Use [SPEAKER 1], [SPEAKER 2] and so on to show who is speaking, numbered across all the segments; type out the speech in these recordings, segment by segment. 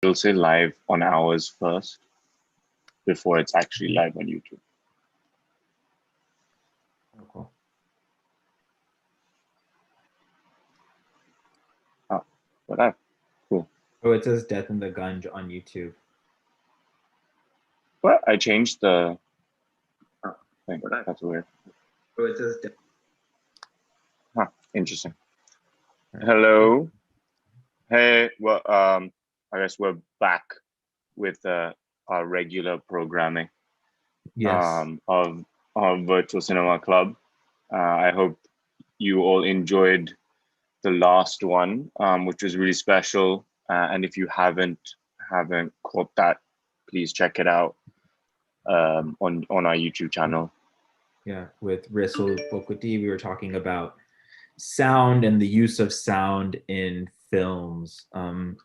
[SPEAKER 1] It'll say live on ours first before it's actually live on YouTube.
[SPEAKER 2] Oh, cool.
[SPEAKER 1] Oh, but cool.
[SPEAKER 2] Oh, it says Death in the Gunge on YouTube.
[SPEAKER 1] What? I changed the thing. That's weird.
[SPEAKER 2] Oh, it says
[SPEAKER 1] Huh, interesting. Hello. Hey, well, I guess we're back with our regular programming of Virtual Cinema Club. I hope you all enjoyed the last one, which was really special. And if you haven't caught that, please check it out on our YouTube channel.
[SPEAKER 2] Yeah, with Risul Pokuti, we were talking about sound and the use of sound in films, and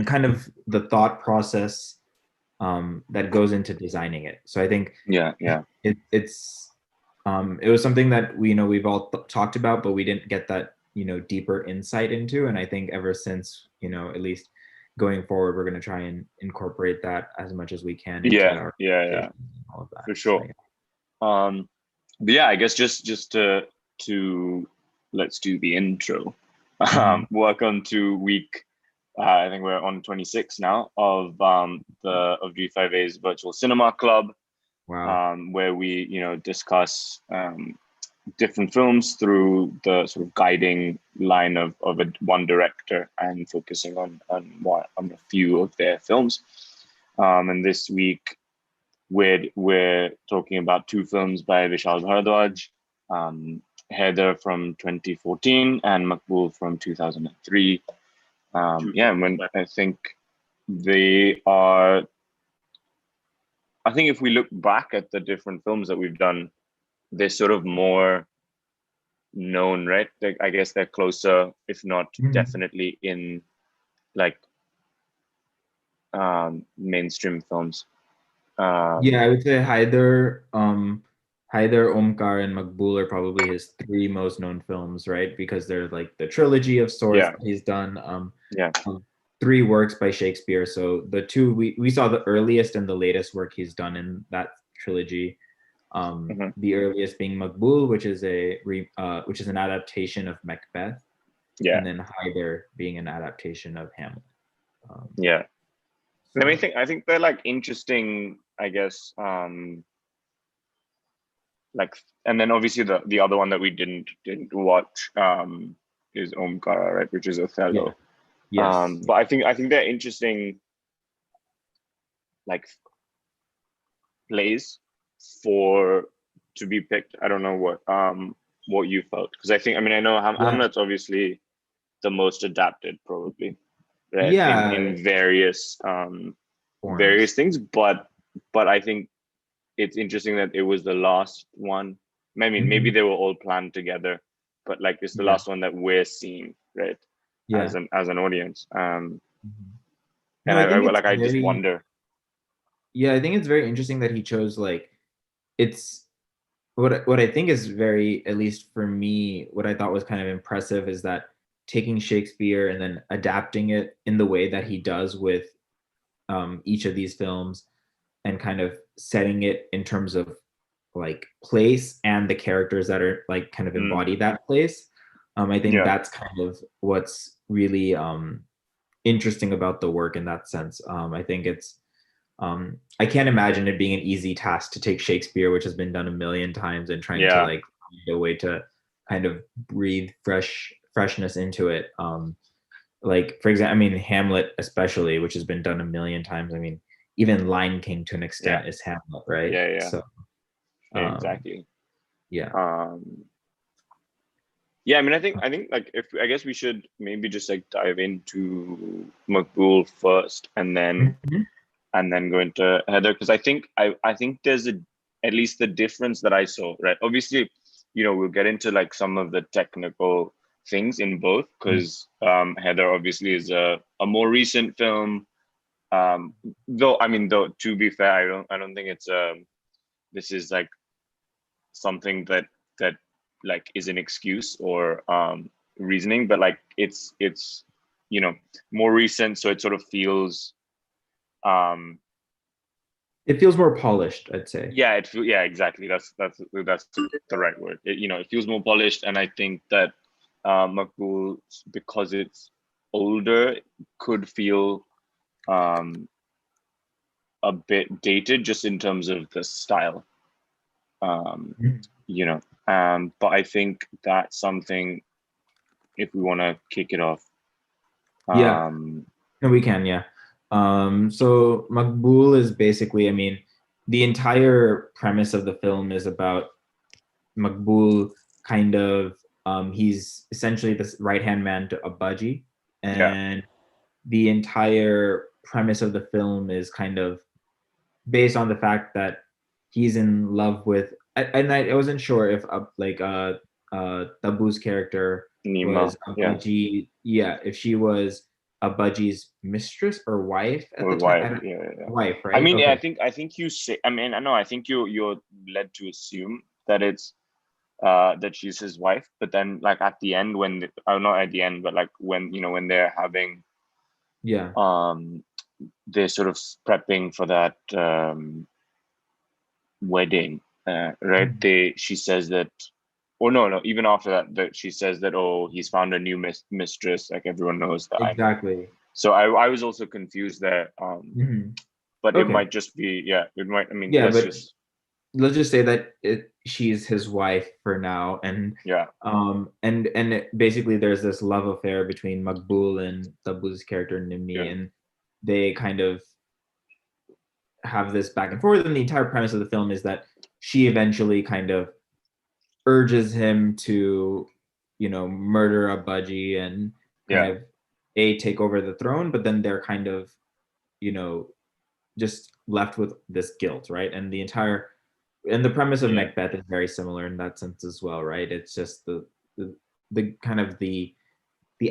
[SPEAKER 2] kind of the thought process that goes into designing it. So I think it was something that we've all talked about, but we didn't get that deeper insight into. And I think ever since at least going forward, we're going to try and incorporate that as much as we can into our
[SPEAKER 1] all of that for sure. So, but yeah, I guess just to let's do the intro. Welcome to week. I think we're on 26 now of G5A's Virtual Cinema Club.
[SPEAKER 2] Wow.
[SPEAKER 1] Where we discuss different films through the sort of guiding line of one director and focusing on a few of their films. And this week we're talking about two films by Vishal Bharadwaj, Haider from 2014 and Maqbool from 2003. I think they are. I think if we look back at the different films that we've done, they're sort of more known, right? I guess they're closer, if not definitely in like mainstream films.
[SPEAKER 2] Yeah, I would say Haider, Omkar, and Maqbool are probably his three most known films, right? Because they're like the trilogy of sorts that he's done. Three works by Shakespeare. So the two we saw the earliest and the latest work he's done in that trilogy. The earliest being Maqbool, which is an adaptation of Macbeth. And then Haider being an adaptation of Hamlet.
[SPEAKER 1] I think they're like interesting, I guess. And then obviously the other one that we didn't watch is Omkara, right, which is Othello.
[SPEAKER 2] Yes.
[SPEAKER 1] But I think they're interesting, like plays to be picked. I don't know what you felt, because I know Hamlet's obviously the most adapted, probably, right? In various various things, but I think it's interesting that it was the last one. I mean, maybe they were all planned together, but like it's the last one that we're seeing, right? As an audience. And I just wonder.
[SPEAKER 2] Yeah, I think it's very interesting that he chose it's what I think is very, at least for me, what I thought was kind of impressive is that taking Shakespeare and then adapting it in the way that he does with each of these films, and kind of setting it in terms of like place and the characters that are like kind of embody that place. I think that's kind of what's really interesting about the work in that sense. I think it's I can't imagine it being an easy task to take Shakespeare, which has been done a million times, and trying to like find a way to kind of breathe freshness into it. Like for example, Hamlet especially, which has been done a million times. Even Lion King to an extent is Hamlet, right? So
[SPEAKER 1] exactly. I think like I guess we should maybe just like dive into Maqbool first, and then go into Haider, because I think there's at least the difference that I saw, right? Obviously, we'll get into like some of the technical things in both, because Haider obviously is a more recent film. Though to be fair, I don't think it's this is like something that like is an excuse or reasoning, but like it's more recent, so it sort of feels
[SPEAKER 2] It feels more polished, I'd say.
[SPEAKER 1] Yeah, exactly. That's the right word. It feels more polished, and I think that Maqbool, because it's older, could feel um, a bit dated just in terms of the style. Um,
[SPEAKER 2] Mhm.
[SPEAKER 1] but I think that's something, if we want to kick it off.
[SPEAKER 2] Yeah,
[SPEAKER 1] Um,
[SPEAKER 2] no, we can, yeah. So Maqbool is basically, I mean, the entire premise of the film is about Maqbool kind of, he's essentially this right-hand man to Abaji,
[SPEAKER 1] yeah,
[SPEAKER 2] and the entire premise of the film is kind of based on the fact that he's in love with, and I wasn't sure if Tabu's character
[SPEAKER 1] Nima,
[SPEAKER 2] was
[SPEAKER 1] yeah,
[SPEAKER 2] Abaji, yeah, if she was Abaji's mistress or wife at the
[SPEAKER 1] or
[SPEAKER 2] time. I
[SPEAKER 1] wife,
[SPEAKER 2] don't,
[SPEAKER 1] yeah.
[SPEAKER 2] wife,
[SPEAKER 1] I
[SPEAKER 2] right?
[SPEAKER 1] mean, yeah,
[SPEAKER 2] Okay.
[SPEAKER 1] I think you say. I mean, I know. I think you're led to assume that it's that she's his wife, but then like at the end not at the end, but like when they're having
[SPEAKER 2] Yeah.
[SPEAKER 1] um they're sort of prepping for that wedding, right?
[SPEAKER 2] Mhm.
[SPEAKER 1] She says that, or no, even after that, she says that, oh, he's found a new mistress. Like everyone knows that I'm.
[SPEAKER 2] Exactly.
[SPEAKER 1] So I was also confused there.
[SPEAKER 2] Mhm.
[SPEAKER 1] But it
[SPEAKER 2] Okay.
[SPEAKER 1] might just be, yeah, it might. I mean,
[SPEAKER 2] Yeah,
[SPEAKER 1] let's
[SPEAKER 2] but
[SPEAKER 1] just,
[SPEAKER 2] let's just say that she's his wife for now, and
[SPEAKER 1] yeah,
[SPEAKER 2] basically there's this love affair between Maqbool and Tabu's character
[SPEAKER 1] yeah,
[SPEAKER 2] Nimni, and they kind of have this back and forth. And the entire premise of the film is that she eventually kind of urges him to, murder a budgie and kind
[SPEAKER 1] yeah,
[SPEAKER 2] of take over the throne, but then they're kind of, you know, just left with this guilt, right? And the premise of
[SPEAKER 1] yeah,
[SPEAKER 2] Macbeth is very similar in that sense as well, right? It's just the, the kind of the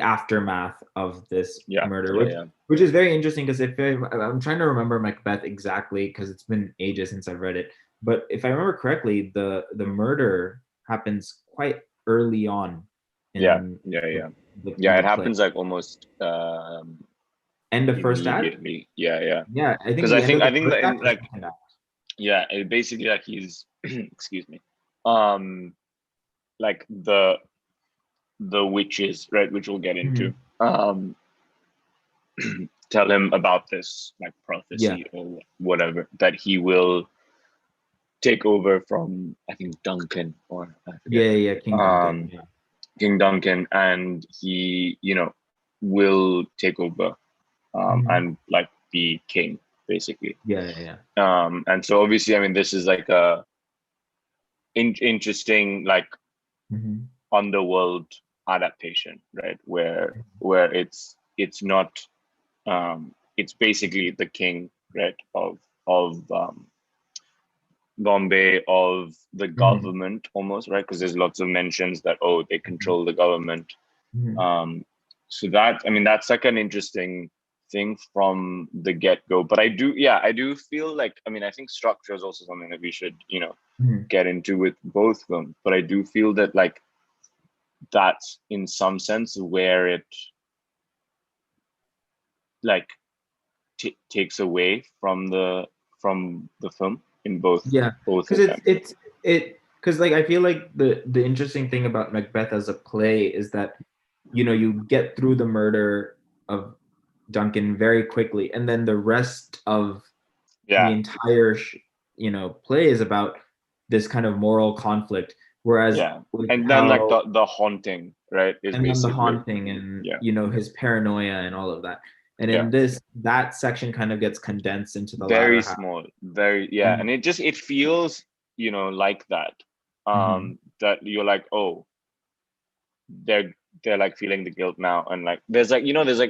[SPEAKER 2] aftermath of this
[SPEAKER 1] yeah,
[SPEAKER 2] murder,
[SPEAKER 1] yeah,
[SPEAKER 2] which
[SPEAKER 1] yeah,
[SPEAKER 2] which is very interesting because if I'm trying to remember Macbeth exactly because it's been ages since I've read it, but if I remember correctly, the murder happens quite early on
[SPEAKER 1] yeah,
[SPEAKER 2] in
[SPEAKER 1] yeah,
[SPEAKER 2] the,
[SPEAKER 1] yeah.
[SPEAKER 2] in
[SPEAKER 1] Yeah,
[SPEAKER 2] the
[SPEAKER 1] it
[SPEAKER 2] play,
[SPEAKER 1] happens like almost
[SPEAKER 2] end of first act.
[SPEAKER 1] immediately. Yeah, yeah.
[SPEAKER 2] Yeah, I think
[SPEAKER 1] Because
[SPEAKER 2] the end of
[SPEAKER 1] I
[SPEAKER 2] the
[SPEAKER 1] think
[SPEAKER 2] first
[SPEAKER 1] that
[SPEAKER 2] act or
[SPEAKER 1] like,
[SPEAKER 2] second act.
[SPEAKER 1] yeah, it basically like he's excuse me, um, like the witches, right, which we'll get into,
[SPEAKER 2] Mhm.
[SPEAKER 1] um, tell him about this like
[SPEAKER 2] Yeah,
[SPEAKER 1] prophecy or whatever, that he will take over from, I think, Duncan, or I forget,
[SPEAKER 2] yeah, King Duncan.
[SPEAKER 1] um,
[SPEAKER 2] Yeah,
[SPEAKER 1] King Duncan, and he will take over
[SPEAKER 2] Mhm.
[SPEAKER 1] and like be king basically.
[SPEAKER 2] Yeah.
[SPEAKER 1] And so obviously, I mean, this is like a interesting like
[SPEAKER 2] Mhm.
[SPEAKER 1] underworld adaptation, right? Where it's not it's basically the king, right, of Bombay, of the
[SPEAKER 2] Mhm.
[SPEAKER 1] government almost, right? Because there's lots of mentions that, oh, they
[SPEAKER 2] Mhm.
[SPEAKER 1] control the government.
[SPEAKER 2] Mhm.
[SPEAKER 1] Um, so that, I mean, that's like an interesting thing from the get-go. But I do feel like, I mean, I think structure is also something that we should,
[SPEAKER 2] Mhm.
[SPEAKER 1] get into with both of them. But I do feel that like that's in some sense where it like takes away from the film in
[SPEAKER 2] Yeah,
[SPEAKER 1] both
[SPEAKER 2] because
[SPEAKER 1] of them.
[SPEAKER 2] because like I feel like the interesting thing about Macbeth as a play is that you get through the murder of Duncan very quickly, and then the rest of the
[SPEAKER 1] Yeah,
[SPEAKER 2] entire play is about this kind of moral conflict. Whereas
[SPEAKER 1] yeah.
[SPEAKER 2] with
[SPEAKER 1] And then like
[SPEAKER 2] how
[SPEAKER 1] the haunting, right, is
[SPEAKER 2] and then the
[SPEAKER 1] basically,
[SPEAKER 2] haunting and
[SPEAKER 1] yeah,
[SPEAKER 2] his paranoia and all of that, and
[SPEAKER 1] yeah.
[SPEAKER 2] in this that section kind of gets condensed into the
[SPEAKER 1] Very
[SPEAKER 2] latter half.
[SPEAKER 1] small, very, yeah.
[SPEAKER 2] And
[SPEAKER 1] And it feels, like that.
[SPEAKER 2] mhm,
[SPEAKER 1] That you're like, oh, they're they're like feeling the guilt now. And like there's like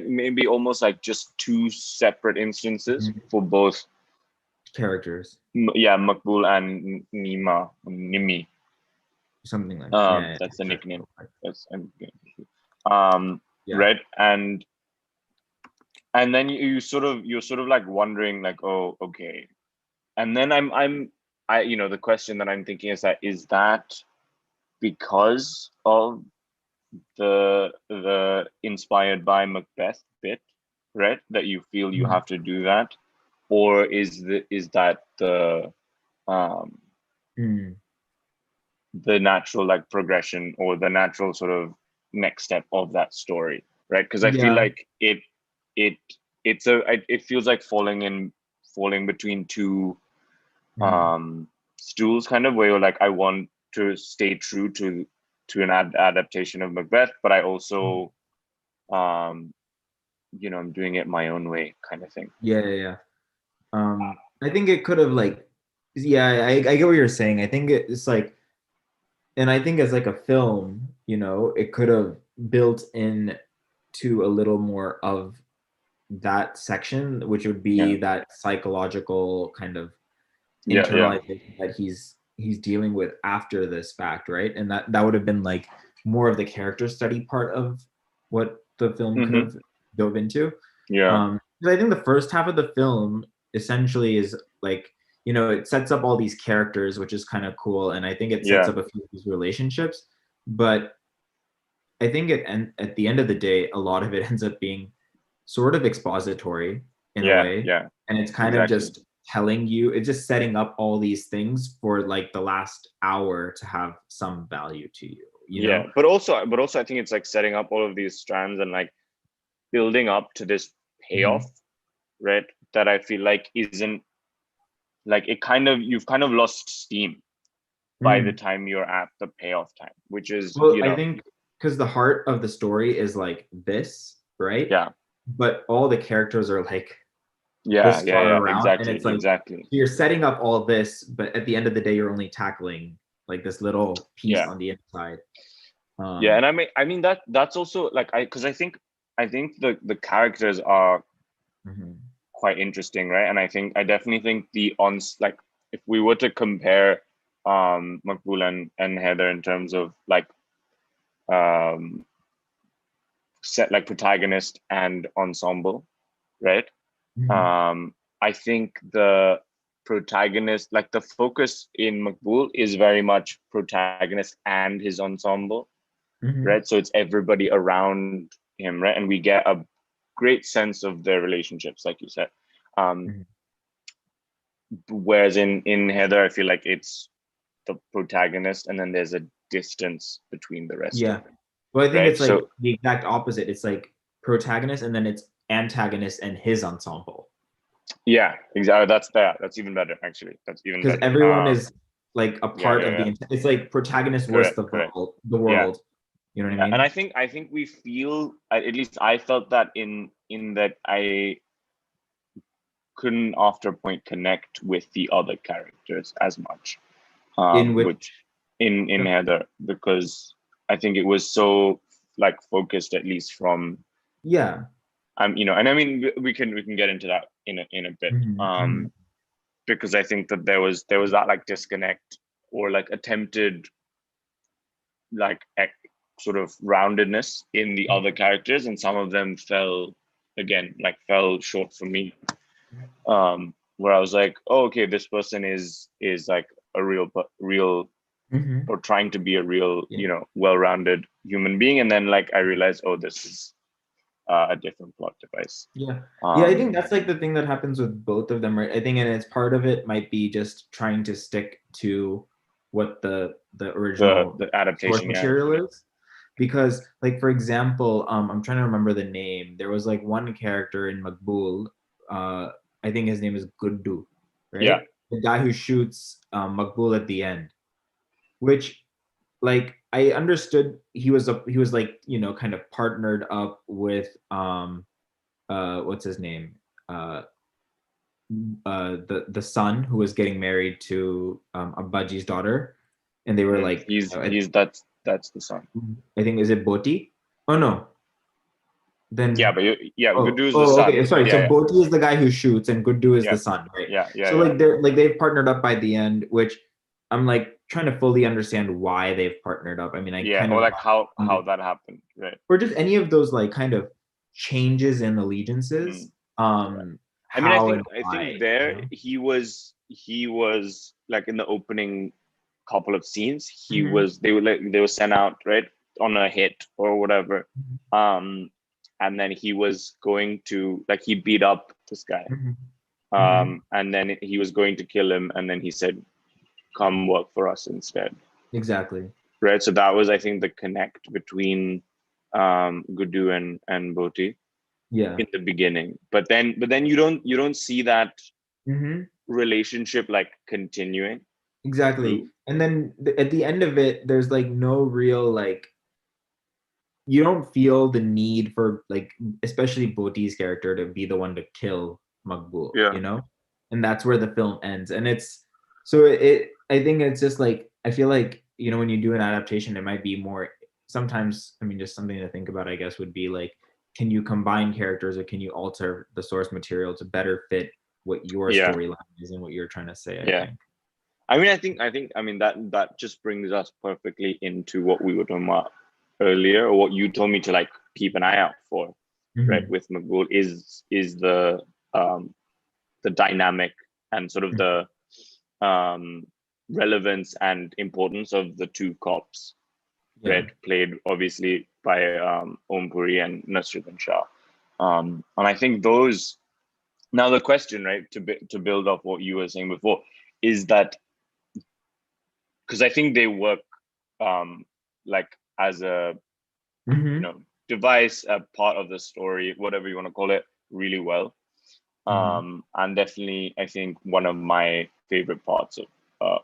[SPEAKER 1] maybe almost like just two separate instances
[SPEAKER 2] mhm,
[SPEAKER 1] for both,
[SPEAKER 2] characters,
[SPEAKER 1] yeah, Maqbool and Nimi.
[SPEAKER 2] something like that. Yeah,
[SPEAKER 1] That's the
[SPEAKER 2] exactly.
[SPEAKER 1] nickname. That's um
[SPEAKER 2] Yeah.
[SPEAKER 1] right. And then you're sort of like wondering like, oh, okay. And then I the question that I'm thinking is that because of the inspired by Macbeth bit, right? That you feel you
[SPEAKER 2] Mhm.
[SPEAKER 1] have to do that. or is that um
[SPEAKER 2] Mm.
[SPEAKER 1] the natural like progression or the natural sort of next step of that story, right? Because I feel
[SPEAKER 2] Yeah.
[SPEAKER 1] like it it feels like falling between two
[SPEAKER 2] Mm.
[SPEAKER 1] stools, kind of, where you're like, I want to stay true to an adaptation of Macbeth, but I also um I'm doing it my own way, kind of thing.
[SPEAKER 2] Yeah, yeah, yeah. I think it could have like, yeah, I get what you're saying. I think it's like, and I think as like a film, it could have built in to a little more of that section, which would
[SPEAKER 1] Yeah,
[SPEAKER 2] be that psychological kind of
[SPEAKER 1] yeah.
[SPEAKER 2] internalization that he's dealing with after this fact, right? And that would have been like more of the character study part of what the film could
[SPEAKER 1] Mm-hmm.
[SPEAKER 2] have dove into.
[SPEAKER 1] Yeah,
[SPEAKER 2] 'Cause I think the first half of the film essentially is like, it sets up all these characters, which is kind of cool, and I think it sets
[SPEAKER 1] yeah,
[SPEAKER 2] up a few of these relationships. But I think at the end of the day, a lot of it ends up being sort of expository in a way,
[SPEAKER 1] yeah,
[SPEAKER 2] and it's kind of
[SPEAKER 1] exactly.
[SPEAKER 2] just telling you, it's just setting up all these things for like the last hour to have some value to you, you
[SPEAKER 1] Yeah,
[SPEAKER 2] know?
[SPEAKER 1] but also I think it's like setting up all of these strands and like building up to this payoff,
[SPEAKER 2] Mhm.
[SPEAKER 1] right? That I feel like isn't like, it kind of, you've kind of lost steam by the
[SPEAKER 2] Mm.
[SPEAKER 1] time you're at the payoff time, which is,
[SPEAKER 2] Well, I think because the heart of the story is like this, right?
[SPEAKER 1] yeah,
[SPEAKER 2] But all the characters are like
[SPEAKER 1] yeah,
[SPEAKER 2] this
[SPEAKER 1] yeah,
[SPEAKER 2] far
[SPEAKER 1] yeah,
[SPEAKER 2] around, and
[SPEAKER 1] exactly,
[SPEAKER 2] it's like
[SPEAKER 1] exactly.
[SPEAKER 2] you're setting up all this, but at the end of the day, you're only tackling like this little piece
[SPEAKER 1] Yeah,
[SPEAKER 2] on the inside.
[SPEAKER 1] yeah,
[SPEAKER 2] Um,
[SPEAKER 1] and I mean that's also like, because I think the characters are
[SPEAKER 2] mhm,
[SPEAKER 1] quite interesting, right? And I definitely think the ons like, if we were to compare Maqbool and Haider in terms of like um set like protagonist and ensemble, right?
[SPEAKER 2] mhm,
[SPEAKER 1] um I think the protagonist, like the focus in Maqbool is very much protagonist and his ensemble,
[SPEAKER 2] mhm,
[SPEAKER 1] right? So it's everybody around him, right? And we get a great sense of their relationships, like you said. um
[SPEAKER 2] mhm.
[SPEAKER 1] Whereas in Haider, I feel like it's the protagonist and then there's a distance between the rest of
[SPEAKER 2] Yeah.
[SPEAKER 1] them,
[SPEAKER 2] Well, I think
[SPEAKER 1] right?
[SPEAKER 2] it's like
[SPEAKER 1] So
[SPEAKER 2] the exact opposite. It's like protagonist and then it's antagonist and his ensemble.
[SPEAKER 1] yeah, exactly, that's even better, actually. That's even
[SPEAKER 2] Because
[SPEAKER 1] better.
[SPEAKER 2] everyone is like a
[SPEAKER 1] Yeah,
[SPEAKER 2] part
[SPEAKER 1] yeah,
[SPEAKER 2] of
[SPEAKER 1] yeah.
[SPEAKER 2] it's like protagonist versus
[SPEAKER 1] Correct,
[SPEAKER 2] the
[SPEAKER 1] correct.
[SPEAKER 2] world, the
[SPEAKER 1] Yeah,
[SPEAKER 2] world. You know what I
[SPEAKER 1] yeah. And
[SPEAKER 2] mean?
[SPEAKER 1] I think we feel, at least I felt that in that I couldn't after a point connect with the other characters as much,
[SPEAKER 2] In which
[SPEAKER 1] which in
[SPEAKER 2] uh,
[SPEAKER 1] Heather, because I think it was so like focused, at least from
[SPEAKER 2] yeah.
[SPEAKER 1] and I mean, we can get into that in a bit,
[SPEAKER 2] Mhm, mhm.
[SPEAKER 1] because I think that there was that like disconnect, or like attempted like sort of roundedness in the other characters, and some of them fell short for me, where I was like, oh, okay, this person is like a real,
[SPEAKER 2] Mhm.
[SPEAKER 1] or trying to be a real,
[SPEAKER 2] Yeah.
[SPEAKER 1] well-rounded human being, and then like I realized, oh, this is a different plot device.
[SPEAKER 2] Yeah. Yeah, I
[SPEAKER 1] um
[SPEAKER 2] think that's like the thing that happens with both of them, right? I think, and it's part of it might be just trying to stick to what the original
[SPEAKER 1] the
[SPEAKER 2] source
[SPEAKER 1] adaptation, yeah.
[SPEAKER 2] material is. Because, like, for example, I'm trying to remember the name. There was like one character in Maqbool, uh, I think his name is Guddu,
[SPEAKER 1] Yeah.
[SPEAKER 2] right? The guy who shoots Maqbool at the end, which like I understood he was like, kind of partnered up with what's his name? Uh the son who was getting married to Abbaji's daughter, and they were like,
[SPEAKER 1] He's that's the son.
[SPEAKER 2] I think, is it Boti? Oh no,
[SPEAKER 1] Yeah,
[SPEAKER 2] then
[SPEAKER 1] but yeah,
[SPEAKER 2] oh,
[SPEAKER 1] Gudu's the
[SPEAKER 2] oh, okay,
[SPEAKER 1] son.
[SPEAKER 2] sorry. So
[SPEAKER 1] Yeah,
[SPEAKER 2] Boti is the guy who shoots, and Guddu is
[SPEAKER 1] yeah,
[SPEAKER 2] the son, right?
[SPEAKER 1] yeah, yeah,
[SPEAKER 2] So
[SPEAKER 1] yeah,
[SPEAKER 2] like they've partnered up by the end, which I'm like trying to fully understand why they've partnered up. I mean, I
[SPEAKER 1] yeah.
[SPEAKER 2] kind
[SPEAKER 1] Or
[SPEAKER 2] of
[SPEAKER 1] like how that happened, right?
[SPEAKER 2] or just any of those like kind of changes in allegiances,
[SPEAKER 1] Mm. Yeah. I mean, I
[SPEAKER 2] how
[SPEAKER 1] think
[SPEAKER 2] and
[SPEAKER 1] I think
[SPEAKER 2] why,
[SPEAKER 1] there he was like, in the opening couple of scenes,
[SPEAKER 2] Mhm.
[SPEAKER 1] they were sent out, right, on a hit or whatever.
[SPEAKER 2] Mhm.
[SPEAKER 1] Um and then he was going to, like, he beat up this guy,
[SPEAKER 2] Mhm.
[SPEAKER 1] And then he was going to kill him, and then he said, "Come work for us instead."
[SPEAKER 2] Exactly.
[SPEAKER 1] Right. So that was, I think, the connect between Gudu and Boti
[SPEAKER 2] Yeah.
[SPEAKER 1] in the beginning. But then you don't see that
[SPEAKER 2] Hmm.
[SPEAKER 1] relationship like continuing
[SPEAKER 2] Exactly.
[SPEAKER 1] through.
[SPEAKER 2] And then at the end of it, there's like no real like you don't feel the need for like especially Boti's character to be the one to kill Maqbool,
[SPEAKER 1] Yeah.
[SPEAKER 2] you know? And that's where the film ends. And it's so it I think it's just like I feel like, you know, when you do an adaptation, it might be more sometimes, I mean, just something to think about, I guess, would be like, can you combine characters or can you alter the source material to better fit what your
[SPEAKER 1] Yeah.
[SPEAKER 2] storyline is and what you're trying to say, I
[SPEAKER 1] Yeah.
[SPEAKER 2] think.
[SPEAKER 1] I mean, that just brings us perfectly into what we were talking about earlier, or what you told me to like keep an eye out for, right?
[SPEAKER 2] Mm-hmm.
[SPEAKER 1] With Maqbool is um, the dynamic and sort of the um, relevance and importance of the two cops,
[SPEAKER 2] Yeah.
[SPEAKER 1] right? Played obviously by Om Puri and Nasruddin Shah, and I think those. Now the question, right, to build off what you were saying before, is that because I think they work like as a
[SPEAKER 2] Mm-hmm.
[SPEAKER 1] device, a part of the story, whatever you want to call it, really well.
[SPEAKER 2] Mm-hmm.
[SPEAKER 1] And definitely, I think one of my favorite parts of,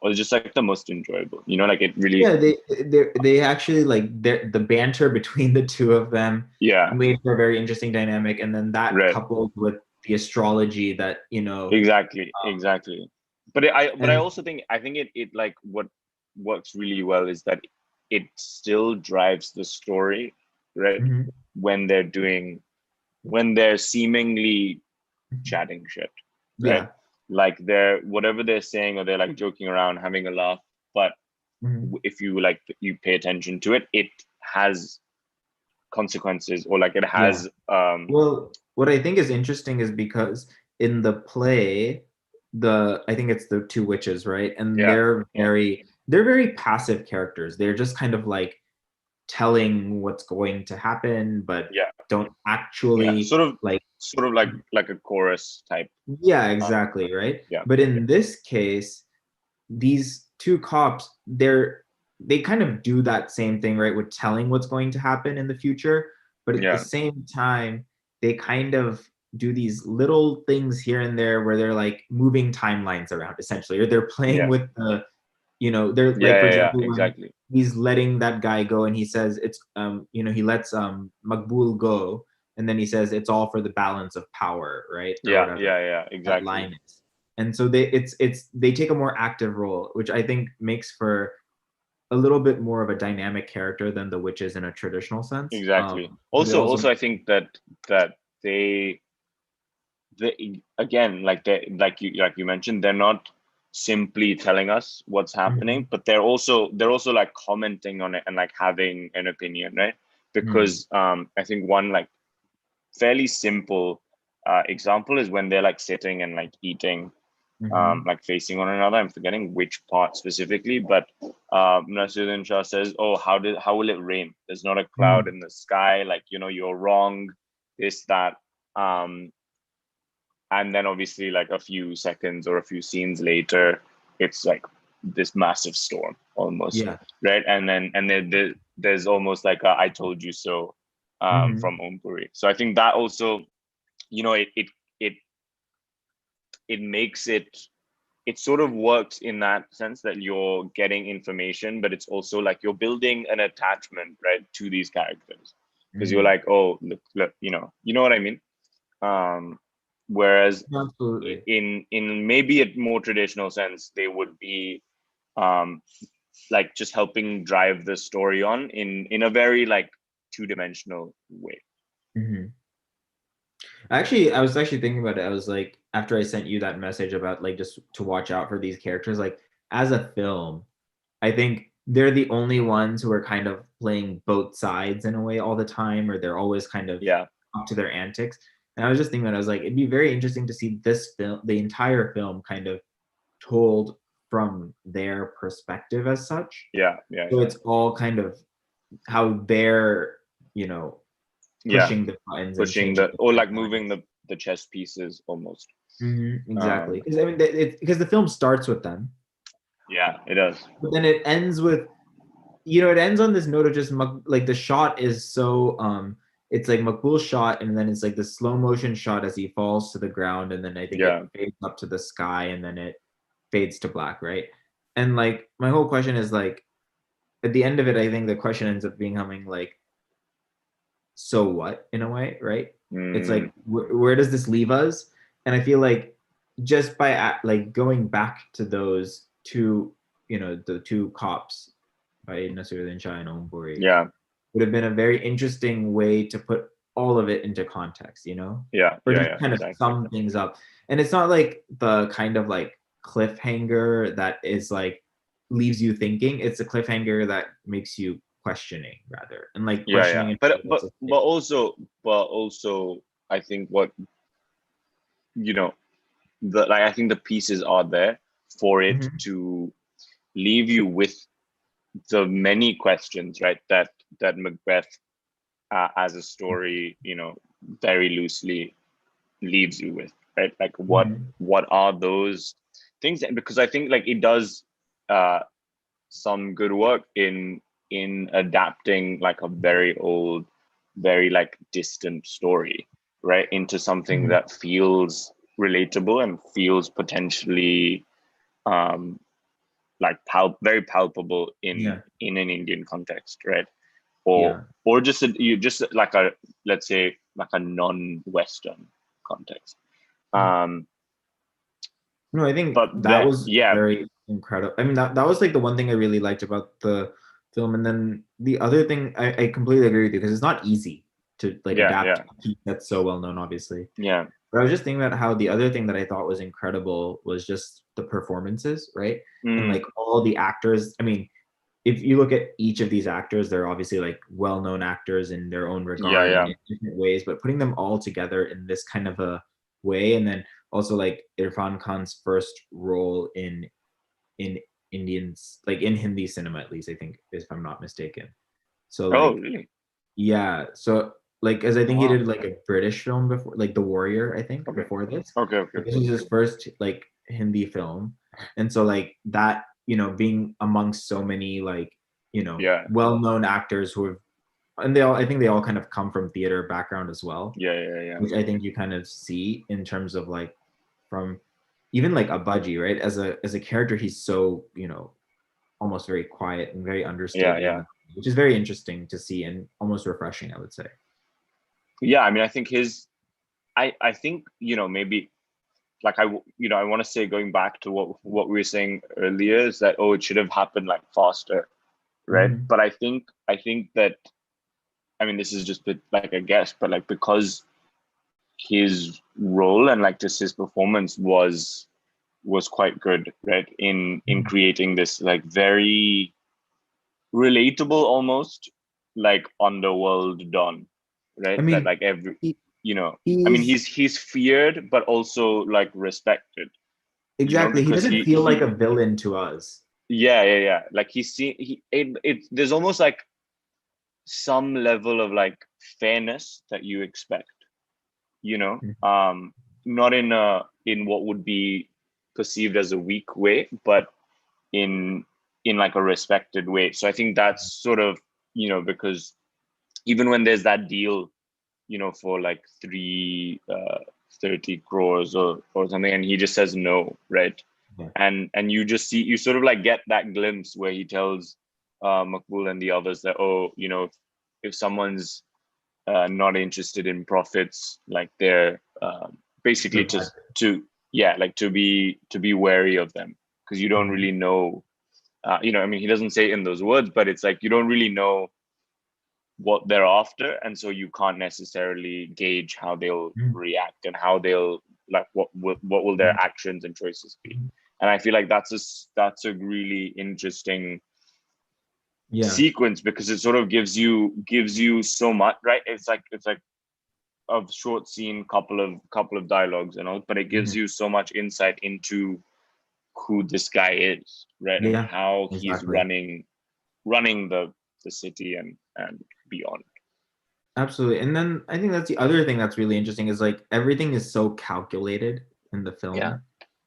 [SPEAKER 1] or just like the most enjoyable. Like it really,
[SPEAKER 2] Yeah, they actually like the banter between the two of them
[SPEAKER 1] yeah,
[SPEAKER 2] made for a very interesting dynamic, and then that
[SPEAKER 1] right,
[SPEAKER 2] coupled with the astrology that
[SPEAKER 1] exactly. But I
[SPEAKER 2] and
[SPEAKER 1] also think it like what works really well is that it still drives the story, right?
[SPEAKER 2] mhm,
[SPEAKER 1] When they're seemingly chatting shit, right?
[SPEAKER 2] yeah,
[SPEAKER 1] Like they're whatever they're saying, or they're like joking around, having a laugh. But
[SPEAKER 2] mhm,
[SPEAKER 1] if you pay attention to it, it has consequences, or like it
[SPEAKER 2] yeah.
[SPEAKER 1] has
[SPEAKER 2] Well, what I think is interesting is because in the play, I think it's the two witches, right? And
[SPEAKER 1] yeah, yeah,
[SPEAKER 2] they're very passive characters. They're just kind of like telling what's going to happen, but
[SPEAKER 1] yeah,
[SPEAKER 2] don't
[SPEAKER 1] yeah,
[SPEAKER 2] actually like
[SPEAKER 1] sort of like a chorus type.
[SPEAKER 2] yeah,
[SPEAKER 1] uh,
[SPEAKER 2] exactly, right?
[SPEAKER 1] yeah,
[SPEAKER 2] But
[SPEAKER 1] yeah,
[SPEAKER 2] in this case, these two cops, they kind of do that same thing, right, with telling what's going to happen in the future, but at the
[SPEAKER 1] yeah,
[SPEAKER 2] same time, they kind of do these little things here and there where they're like moving timelines around essentially, or they're playing
[SPEAKER 1] yeah,
[SPEAKER 2] with they're
[SPEAKER 1] yeah,
[SPEAKER 2] like for
[SPEAKER 1] yeah, yeah,
[SPEAKER 2] example when
[SPEAKER 1] exactly.
[SPEAKER 2] he's letting that guy go and he says it's he lets Maqbool go and then he says it's all for the balance of power, right, or
[SPEAKER 1] Yeah,
[SPEAKER 2] whatever
[SPEAKER 1] yeah, yeah,
[SPEAKER 2] that
[SPEAKER 1] exactly,
[SPEAKER 2] line is. And so they take a more active role, which I think makes for a little bit more of a dynamic character than the witches in a traditional sense.
[SPEAKER 1] exactly.
[SPEAKER 2] But it
[SPEAKER 1] Also,
[SPEAKER 2] also
[SPEAKER 1] I think that they again, like you mentioned, they're not simply telling us what's happening,
[SPEAKER 2] Mhm,
[SPEAKER 1] but they're also like commenting on it and like having an opinion, right?
[SPEAKER 2] mhm,
[SPEAKER 1] Because I think one like fairly simple example is when they're like sitting and like eating,
[SPEAKER 2] mhm,
[SPEAKER 1] like facing one another. I'm forgetting which part specifically, but Nasiruddin Shah says, "Oh, how will it rain? There's not a cloud
[SPEAKER 2] mhm.
[SPEAKER 1] in the sky. Like, you're wrong. This, that." Um, and then obviously, like a few seconds or a few scenes later, it's like this massive storm almost,
[SPEAKER 2] Yeah.
[SPEAKER 1] right? And then there's almost like a "I told you so"
[SPEAKER 2] Mhm.
[SPEAKER 1] from Om Puri. So I think that also, it it makes it sort of works in that sense that you're getting information, but it's also like you're building an attachment, right, to these characters, because you're
[SPEAKER 2] Mhm.
[SPEAKER 1] like, oh, look, you know what I mean. um Whereas
[SPEAKER 2] Absolutely.
[SPEAKER 1] in maybe a more traditional sense, they would be um like just helping drive the story on in a very like two-dimensional way.
[SPEAKER 2] Mhm. Actually, I was actually thinking about it. I was like, after I sent you that message about like just to watch out for these characters, like as a film, I think they're the only ones who are kind of playing both sides in a way all the time, or they're always kind of
[SPEAKER 1] Yeah,
[SPEAKER 2] up to their antics. And I was just thinking I was like, it'd be very interesting to see this film, the entire film, kind of told from their perspective as such.
[SPEAKER 1] yeah, yeah,
[SPEAKER 2] So
[SPEAKER 1] yeah,
[SPEAKER 2] it's all kind of how they're, you know,
[SPEAKER 1] yeah.
[SPEAKER 2] pushing the buttons and
[SPEAKER 1] Pushing
[SPEAKER 2] changing
[SPEAKER 1] the,
[SPEAKER 2] the
[SPEAKER 1] or like moving
[SPEAKER 2] timelines.
[SPEAKER 1] the chess pieces almost.
[SPEAKER 2] Exactly.
[SPEAKER 1] Um,
[SPEAKER 2] Because I mean, because the film starts with them,
[SPEAKER 1] yeah, it does.
[SPEAKER 2] but then it ends with, you know, it ends on this note of just like the shot is so it's like Maqbool's shot, and then it's like the slow motion shot as he falls to the ground, and then I think it
[SPEAKER 1] Yeah,
[SPEAKER 2] fades up to the sky, and then it fades to black, right? And like my whole question is like, at the end of it, I think the question ends up becoming like, so what, in a way, right? It's
[SPEAKER 1] mm,
[SPEAKER 2] like where does this leave us? And I feel like just by like going back to those two, you know, the two cops by Nasiruddin Shah and Omburi
[SPEAKER 1] yeah,
[SPEAKER 2] would have been a very interesting way to put all of it into context, you know,
[SPEAKER 1] yeah,
[SPEAKER 2] or
[SPEAKER 1] yeah,
[SPEAKER 2] just
[SPEAKER 1] yeah,
[SPEAKER 2] kind of
[SPEAKER 1] exactly.
[SPEAKER 2] sum things up. And it's not like the kind of like cliffhanger that is like leaves you thinking. It's a cliffhanger that makes you questioning, rather, and like
[SPEAKER 1] Yeah, yeah.
[SPEAKER 2] questioning in
[SPEAKER 1] But
[SPEAKER 2] ways of
[SPEAKER 1] also, I think what you know the like I think the pieces are there for it
[SPEAKER 2] Mhm.
[SPEAKER 1] to leave you with the many questions, right? That Macbeth, as a story, very loosely leaves you with, right? Like
[SPEAKER 2] Mhm.
[SPEAKER 1] what are those things? Because I think like it does uh, some good work in adapting like a very old, very like distant story, right, into something
[SPEAKER 2] Mhm.
[SPEAKER 1] that feels relatable and feels potentially um, like very palpable
[SPEAKER 2] Yeah.
[SPEAKER 1] in an Indian context, right? Or
[SPEAKER 2] Yeah.
[SPEAKER 1] just you just like a, let's say, like a non-Western context.
[SPEAKER 2] Mhm.
[SPEAKER 1] Um,
[SPEAKER 2] No, I think
[SPEAKER 1] but
[SPEAKER 2] that
[SPEAKER 1] then
[SPEAKER 2] was
[SPEAKER 1] yeah,
[SPEAKER 2] very incredible. I mean, that was like the one thing I really liked about the film. And then the other thing, I completely agree with you because it's not easy to like
[SPEAKER 1] yeah,
[SPEAKER 2] adapt
[SPEAKER 1] yeah,
[SPEAKER 2] a piece that's so well known, obviously.
[SPEAKER 1] yeah,
[SPEAKER 2] But I was just thinking about how the other thing that I thought was incredible was just the performances, right? And
[SPEAKER 1] mm,
[SPEAKER 2] like all the actors. I mean, if you look at each of these actors, they're obviously like well-known actors in their own
[SPEAKER 1] yeah,
[SPEAKER 2] regard and
[SPEAKER 1] yeah,
[SPEAKER 2] in different ways, but putting them all together in this kind of a way, and then also like Irfan Khan's first role in Indians, like in Hindi cinema, at least, I think, if I'm not mistaken. So
[SPEAKER 1] oh
[SPEAKER 2] like,
[SPEAKER 1] really,
[SPEAKER 2] yeah, so like, as I
[SPEAKER 1] oh,
[SPEAKER 2] think he
[SPEAKER 1] wow,
[SPEAKER 2] did like a British film before, like The Warrior, I think,
[SPEAKER 1] okay,
[SPEAKER 2] before this.
[SPEAKER 1] okay, okay,
[SPEAKER 2] But this
[SPEAKER 1] okay,
[SPEAKER 2] was
[SPEAKER 1] okay.
[SPEAKER 2] his first like Hindi film. And so like that, you know, being amongst so many like, you know,
[SPEAKER 1] Yeah,
[SPEAKER 2] well-known actors who have, and they all, I think they all kind of come from theater background as well,
[SPEAKER 1] yeah, yeah, yeah,
[SPEAKER 2] which I think you kind of see in terms of like from even like a Budgie, right? As a character, he's so, you know, almost very quiet and very
[SPEAKER 1] yeah,
[SPEAKER 2] understated in
[SPEAKER 1] yeah,
[SPEAKER 2] the, which is very interesting to see and almost refreshing, I would say.
[SPEAKER 1] yeah. I mean, I think I think maybe like I want to say, going back to what we were saying earlier, is that, oh, it should have happened like faster, right?
[SPEAKER 2] Mm-hmm.
[SPEAKER 1] But I think that, I mean, this is just like a guess, but like because his role and like just his performance was quite good, right? In creating this like very relatable, almost like underworld don,
[SPEAKER 2] I
[SPEAKER 1] right? That
[SPEAKER 2] mean,
[SPEAKER 1] like every
[SPEAKER 2] he,
[SPEAKER 1] I mean,
[SPEAKER 2] he's
[SPEAKER 1] he's feared but also like respected,
[SPEAKER 2] exactly. He
[SPEAKER 1] because
[SPEAKER 2] doesn't feel like a villain to us.
[SPEAKER 1] yeah, yeah, yeah, like there's almost like some level of like fairness that you expect, you know
[SPEAKER 2] Mhm.
[SPEAKER 1] um not in what would be perceived as a weak way, but in like a respected way. So I think that's sort of, because even when there's that deal, for like 30 crores or something, and he just says no, right?
[SPEAKER 2] Yeah.
[SPEAKER 1] And you sort of like get that glimpse where he tells Maqbool and the others that, oh, if someone's not interested in profits, like they're
[SPEAKER 2] The
[SPEAKER 1] basically
[SPEAKER 2] bad.
[SPEAKER 1] to yeah, like to be wary of them, because you don't
[SPEAKER 2] Mhm.
[SPEAKER 1] really know. I mean, he doesn't say it in those words, but it's like you don't really know what they're after, and so you can't necessarily gauge how they'll
[SPEAKER 2] Mhm.
[SPEAKER 1] react and how they'll like what will their actions and choices be.
[SPEAKER 2] Mhm.
[SPEAKER 1] And I feel like that's a really interesting
[SPEAKER 2] Yeah.
[SPEAKER 1] sequence, because it sort of gives you so much, right? It's like a short scene, couple of dialogues and all, but it gives
[SPEAKER 2] Mhm.
[SPEAKER 1] you so much insight into who this guy is, right? And
[SPEAKER 2] Yeah.
[SPEAKER 1] how he's
[SPEAKER 2] Exactly.
[SPEAKER 1] running the city and beyond.
[SPEAKER 2] Absolutely. And then I think that's the other thing that's really interesting is like everything is so calculated in the
[SPEAKER 1] Yeah.
[SPEAKER 2] film,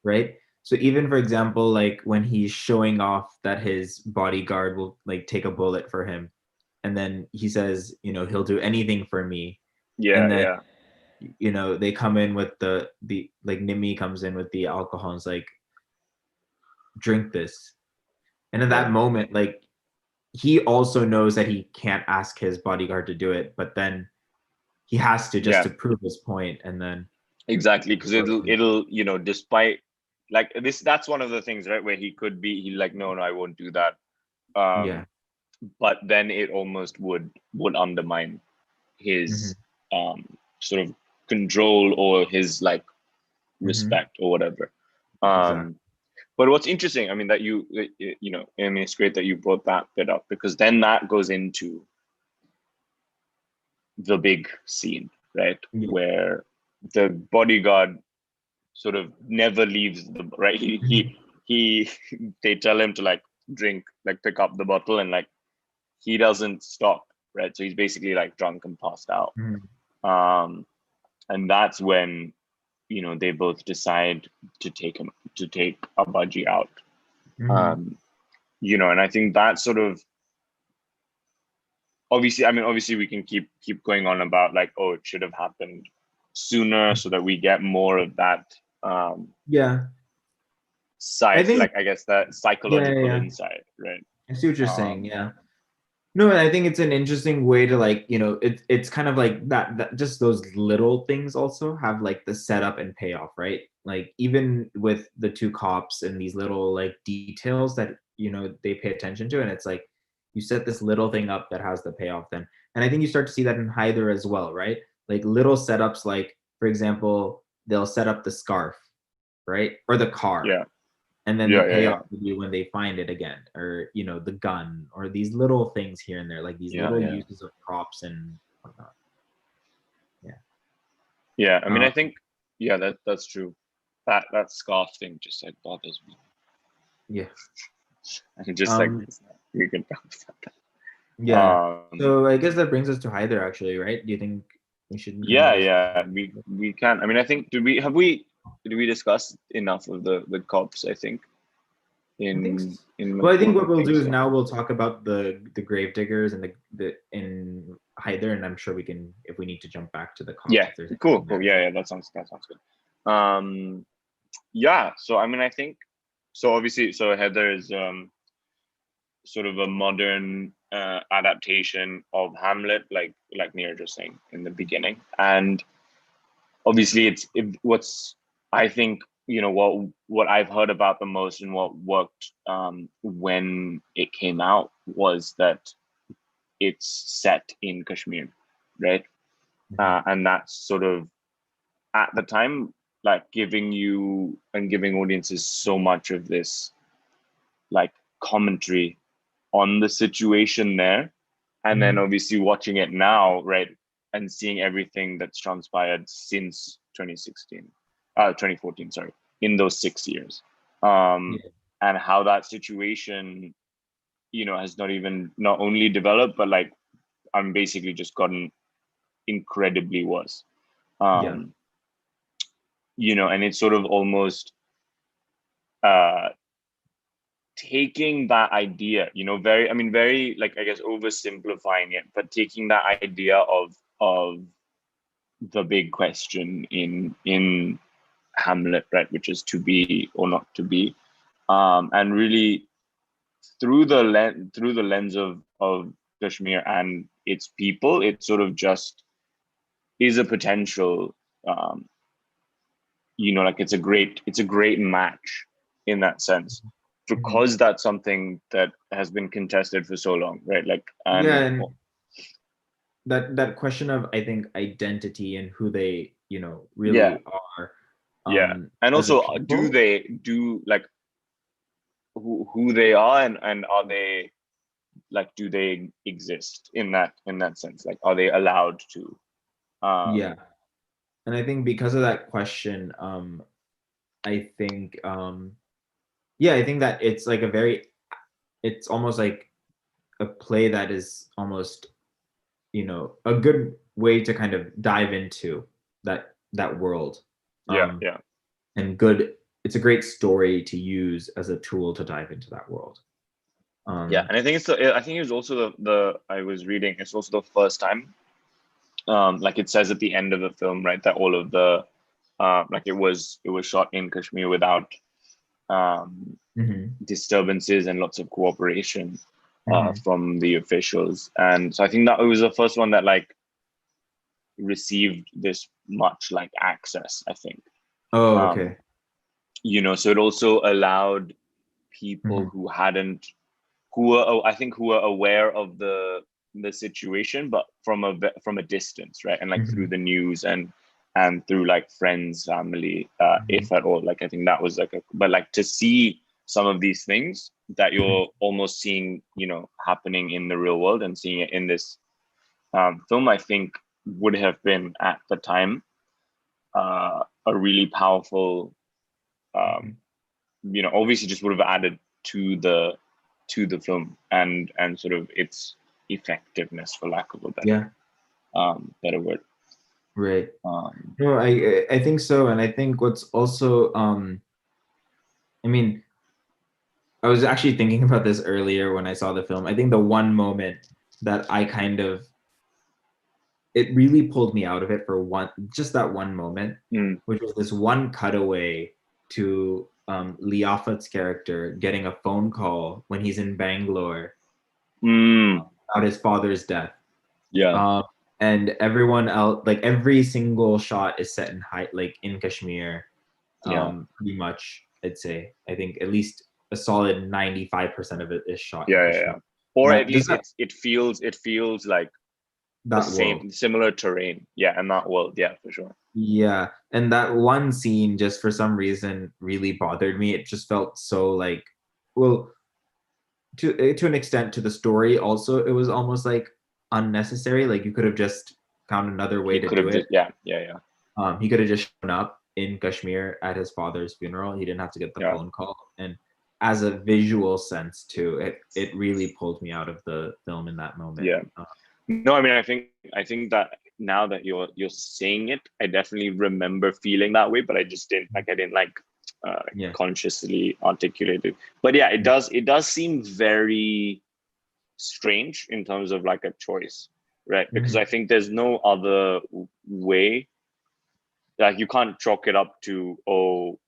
[SPEAKER 2] right? So even for example, like when he's showing off that his bodyguard will like take a bullet for him, and then he says, you know, he'll do anything for me,
[SPEAKER 1] Yeah.
[SPEAKER 2] and then
[SPEAKER 1] Yeah.
[SPEAKER 2] you know they come in with the like Nimi comes in with the alcohol and is like, drink this, and in
[SPEAKER 1] Yeah.
[SPEAKER 2] that moment, like he also knows that he can't ask his bodyguard to do it, but then he has to just
[SPEAKER 1] Yeah.
[SPEAKER 2] to prove his point, and then
[SPEAKER 1] Exactly. Because
[SPEAKER 2] unfortunately,
[SPEAKER 1] it'll, despite like this, that's one of the things, right? Where he like, no, no, I won't do that.
[SPEAKER 2] yeah,
[SPEAKER 1] Um, but then it almost would undermine
[SPEAKER 2] hmm
[SPEAKER 1] his sort of control or his like
[SPEAKER 2] hmm
[SPEAKER 1] respect or whatever.
[SPEAKER 2] exactly,
[SPEAKER 1] Um, but what's interesting, I mean, that I mean, it's great that you brought that bit up because then that goes into the big scene, right?
[SPEAKER 2] yeah,
[SPEAKER 1] Where the bodyguard sort of never leaves the right.
[SPEAKER 2] hmm
[SPEAKER 1] He they tell him to like drink, like pick up the bottle, and like he doesn't stop, right? So he's basically like drunk and passed out.
[SPEAKER 2] hmm
[SPEAKER 1] Um, and that's when they both decide to take a budgie out.
[SPEAKER 2] hmm
[SPEAKER 1] Um, and I think that sort of obviously, I mean, obviously we can keep going on about like, oh, it should have happened sooner so that we get more of that
[SPEAKER 2] yeah. I
[SPEAKER 1] side,
[SPEAKER 2] think
[SPEAKER 1] like I guess that
[SPEAKER 2] yeah, yeah,
[SPEAKER 1] psychological
[SPEAKER 2] yeah.
[SPEAKER 1] insight, right?
[SPEAKER 2] I see what you're saying.
[SPEAKER 1] Um,
[SPEAKER 2] Yeah. No, and I think it's an interesting way to like, you know, it's kind of like that just those little things also have like the setup and payoff, right? Like even with the two cops and these little like details that, you know, they pay attention to, and it's like you set this little thing up that has the payoff then. And I think you start to see that in Haider as well, right? Like little setups, like for example, they'll set up the scarf, right? Or the car,
[SPEAKER 1] yeah,
[SPEAKER 2] and then the
[SPEAKER 1] yeah, yeah,
[SPEAKER 2] payoff
[SPEAKER 1] yeah,
[SPEAKER 2] will be when they find it again, or you know the gun, or these little things here and there, like these
[SPEAKER 1] yeah,
[SPEAKER 2] little
[SPEAKER 1] yeah,
[SPEAKER 2] uses of props and whatnot. Yeah.
[SPEAKER 1] yeah. I mean, I
[SPEAKER 2] um,
[SPEAKER 1] think yeah, that's true. That scarf thing just like bothers me.
[SPEAKER 2] yeah.
[SPEAKER 1] And just like
[SPEAKER 2] um,
[SPEAKER 1] we can talk about that.
[SPEAKER 2] yeah, so I guess that brings us to Hyder actually, right? Do you think we should kind of
[SPEAKER 1] Yeah,
[SPEAKER 2] just
[SPEAKER 1] yeah, we can. I mean, I think did we discuss enough of the cops? I think
[SPEAKER 2] I think
[SPEAKER 1] in
[SPEAKER 2] well, I think
[SPEAKER 1] Maqbool,
[SPEAKER 2] what
[SPEAKER 1] I
[SPEAKER 2] we'll
[SPEAKER 1] think
[SPEAKER 2] do is
[SPEAKER 1] so.
[SPEAKER 2] now we'll talk about the grave diggers and the in Hyder, and I'm sure we can, if we need to jump back to the cops
[SPEAKER 1] Yeah,
[SPEAKER 2] if there's
[SPEAKER 1] cool,
[SPEAKER 2] anything
[SPEAKER 1] cool.
[SPEAKER 2] there.
[SPEAKER 1] Yeah, yeah, that sounds good. Yeah. So I mean, I think so. Obviously, so Heather is sort of a modern adaptation of Hamlet, like Neil just saying in the beginning, and obviously what's I think what I've heard about the most and what worked when it came out was that it's set in Kashmir, right?
[SPEAKER 2] Mhm.
[SPEAKER 1] And that's sort of at the time like giving you and giving audiences so much of this like commentary on the situation there, and then
[SPEAKER 2] Mhm.
[SPEAKER 1] obviously watching it now, right, and seeing everything that's transpired since 2014, sorry, in those 6 years, um,
[SPEAKER 2] Yeah.
[SPEAKER 1] and how that situation, has not only developed, but like I'm basically just gotten incredibly worse.
[SPEAKER 2] Yeah.
[SPEAKER 1] Um, and it's sort of almost uh taking that idea, very, I mean, very, like, I guess oversimplifying it, but taking that idea of the big question in Hamlet, right, which is to be or not to be, and really through the lens of Kashmir and its people, it sort of just is a potential, um, like it's a great match in that sense,
[SPEAKER 2] Mhm.
[SPEAKER 1] because that's something that has been contested for so long, right? Like,
[SPEAKER 2] Yeah,
[SPEAKER 1] and
[SPEAKER 2] and that question of I think identity and who they
[SPEAKER 1] yeah,
[SPEAKER 2] really are
[SPEAKER 1] yeah, and
[SPEAKER 2] as a
[SPEAKER 1] also do
[SPEAKER 2] people.
[SPEAKER 1] they do like who they are, and are they like, do they exist in that sense, like are they allowed to,
[SPEAKER 2] Yeah,
[SPEAKER 1] um
[SPEAKER 2] and I think because of that question, I think yeah, I think that it's like a very, it's almost like a play that is almost a good way to kind of dive into that world.
[SPEAKER 1] yeah,
[SPEAKER 2] um
[SPEAKER 1] yeah,
[SPEAKER 2] and good. It's a great story to use as a tool to dive into that world.
[SPEAKER 1] Yeah, and I think I think it was also the I was reading. It's also the first time, like it says at the end of the film, right, that all of the, like it was shot in Kashmir without disturbances and lots of cooperation from the officials, and so I think that it was the first one that like received this much like access. I think,
[SPEAKER 2] Oh,
[SPEAKER 1] um,
[SPEAKER 2] okay.
[SPEAKER 1] so it also allowed people who hadn't, who were, I think, who were aware of the situation, but from a distance, right, and like through the news and through like friends, family, if at all. Like I think that was like but like to see some of these things that you're almost seeing, happening in the real world and seeing it in this film, I think would have been at the time a really powerful, obviously just would have added to the film and sort of its effectiveness, for lack of a better word.
[SPEAKER 2] Right. No, I think so, and I think what's also I mean, I was actually thinking about this earlier when I saw the film. I think the one moment that I kind of, it really pulled me out of it for just that one moment, which was this one cutaway to Liafat's character getting a phone call when he's in Bangalore about his father's death.
[SPEAKER 1] Yeah.
[SPEAKER 2] And everyone else, like every single shot is set in like in Kashmir. Pretty much, I'd say. I think at least a solid 95% of it is shot in Kashmir.
[SPEAKER 1] Or
[SPEAKER 2] That
[SPEAKER 1] at least it feels like the
[SPEAKER 2] that world.
[SPEAKER 1] similar terrain. Yeah, and that world. Yeah, for sure.
[SPEAKER 2] Yeah, and that one scene just for some reason really bothered me. It just felt so like, well, to an extent to the story also, it was almost like unnecessary. Like you could have just found another way
[SPEAKER 1] He
[SPEAKER 2] to
[SPEAKER 1] could
[SPEAKER 2] do
[SPEAKER 1] have
[SPEAKER 2] it.
[SPEAKER 1] just, yeah.
[SPEAKER 2] He could have just shown up in Kashmir at his father's funeral. He didn't have to get the
[SPEAKER 1] Yeah.
[SPEAKER 2] phone call. And as a visual sense too, it really pulled me out of the film in that moment.
[SPEAKER 1] Yeah. No, I mean, I think that now that you're saying it, I definitely remember feeling that way, but I just didn't consciously articulate it. But yeah, it does seem very strange in terms of like a choice, right? Because I think there's no other way. Like you can't chalk it up to, oh,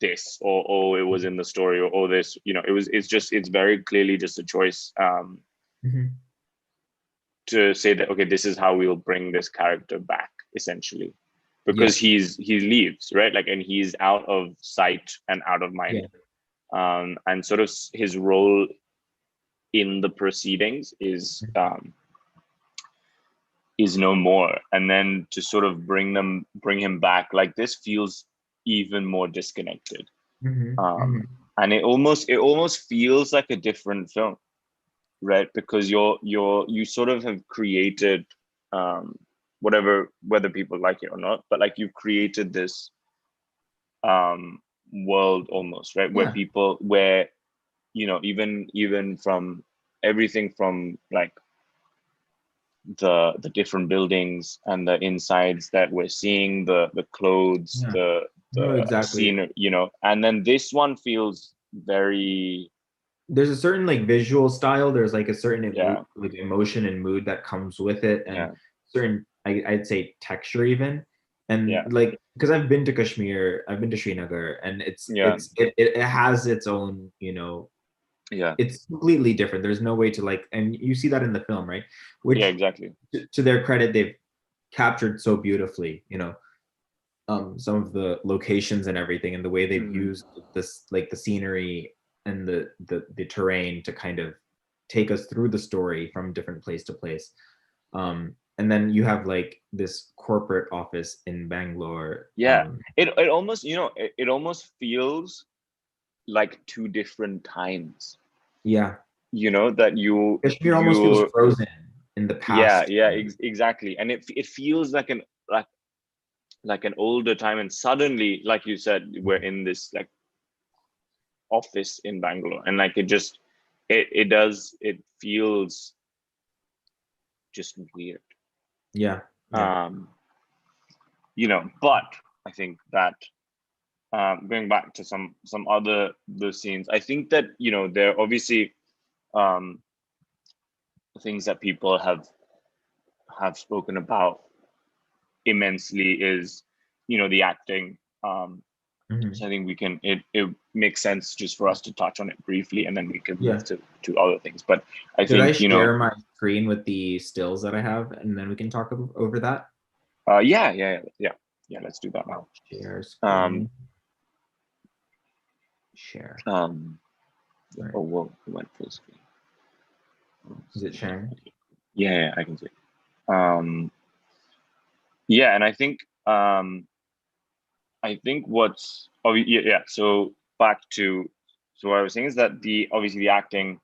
[SPEAKER 1] this, or oh, it was in the story, or oh, this, it's very clearly just a choice, to say that, okay, this is how we'll bring this character back, essentially, because he leaves, right, like, and he's out of sight and out of mind. And sort of his role in the proceedings is no more, and then to sort of bring him back like this feels even more disconnected. And it almost feels like a different film, right? Because you sort of have created, whether people like it or not, but like you've created this world almost, right, where even from everything from like the different buildings and the insides that we're seeing, the clothes, the scene, and then this one feels very,
[SPEAKER 2] there's a certain like visual style, there's like a certain like emotion and mood that comes with it, and certain I'd say texture even. And like, because I've been to Kashmir, I've been to Srinagar, and it has its own, it's completely different. There's no way to like, and you see that in the film, right? Which
[SPEAKER 1] exactly,
[SPEAKER 2] to their credit, they've captured so beautifully, some of the locations and everything, and the way they've used this, like the scenery and the terrain to kind of take us through the story from different place to place. And then you have like this corporate office in Bangalore.
[SPEAKER 1] It almost, it almost feels like two different times. That
[SPEAKER 2] Kashmir almost feels frozen in the past.
[SPEAKER 1] Exactly. And it feels like an older time, and suddenly, like you said, we're in this like office in Bangalore, and like it feels just weird. But I think that going back to some other the scenes, I think that there are obviously um, things that people have spoken about immensely is the acting. So I think we can it makes sense just for us to touch on it briefly, and then we can move
[SPEAKER 2] Yeah.
[SPEAKER 1] to other things. But I
[SPEAKER 2] Should I
[SPEAKER 1] think
[SPEAKER 2] share my screen with the stills that I have, and then we can talk over that?
[SPEAKER 1] yeah, let's do that now.
[SPEAKER 2] Share
[SPEAKER 1] Um,
[SPEAKER 2] screen. Share.
[SPEAKER 1] Right. Oh, whoa, we went full screen.
[SPEAKER 2] Is it sharing?
[SPEAKER 1] Yeah, I can see. Yeah, and I think what's yeah. So back to what I was saying is that obviously the acting,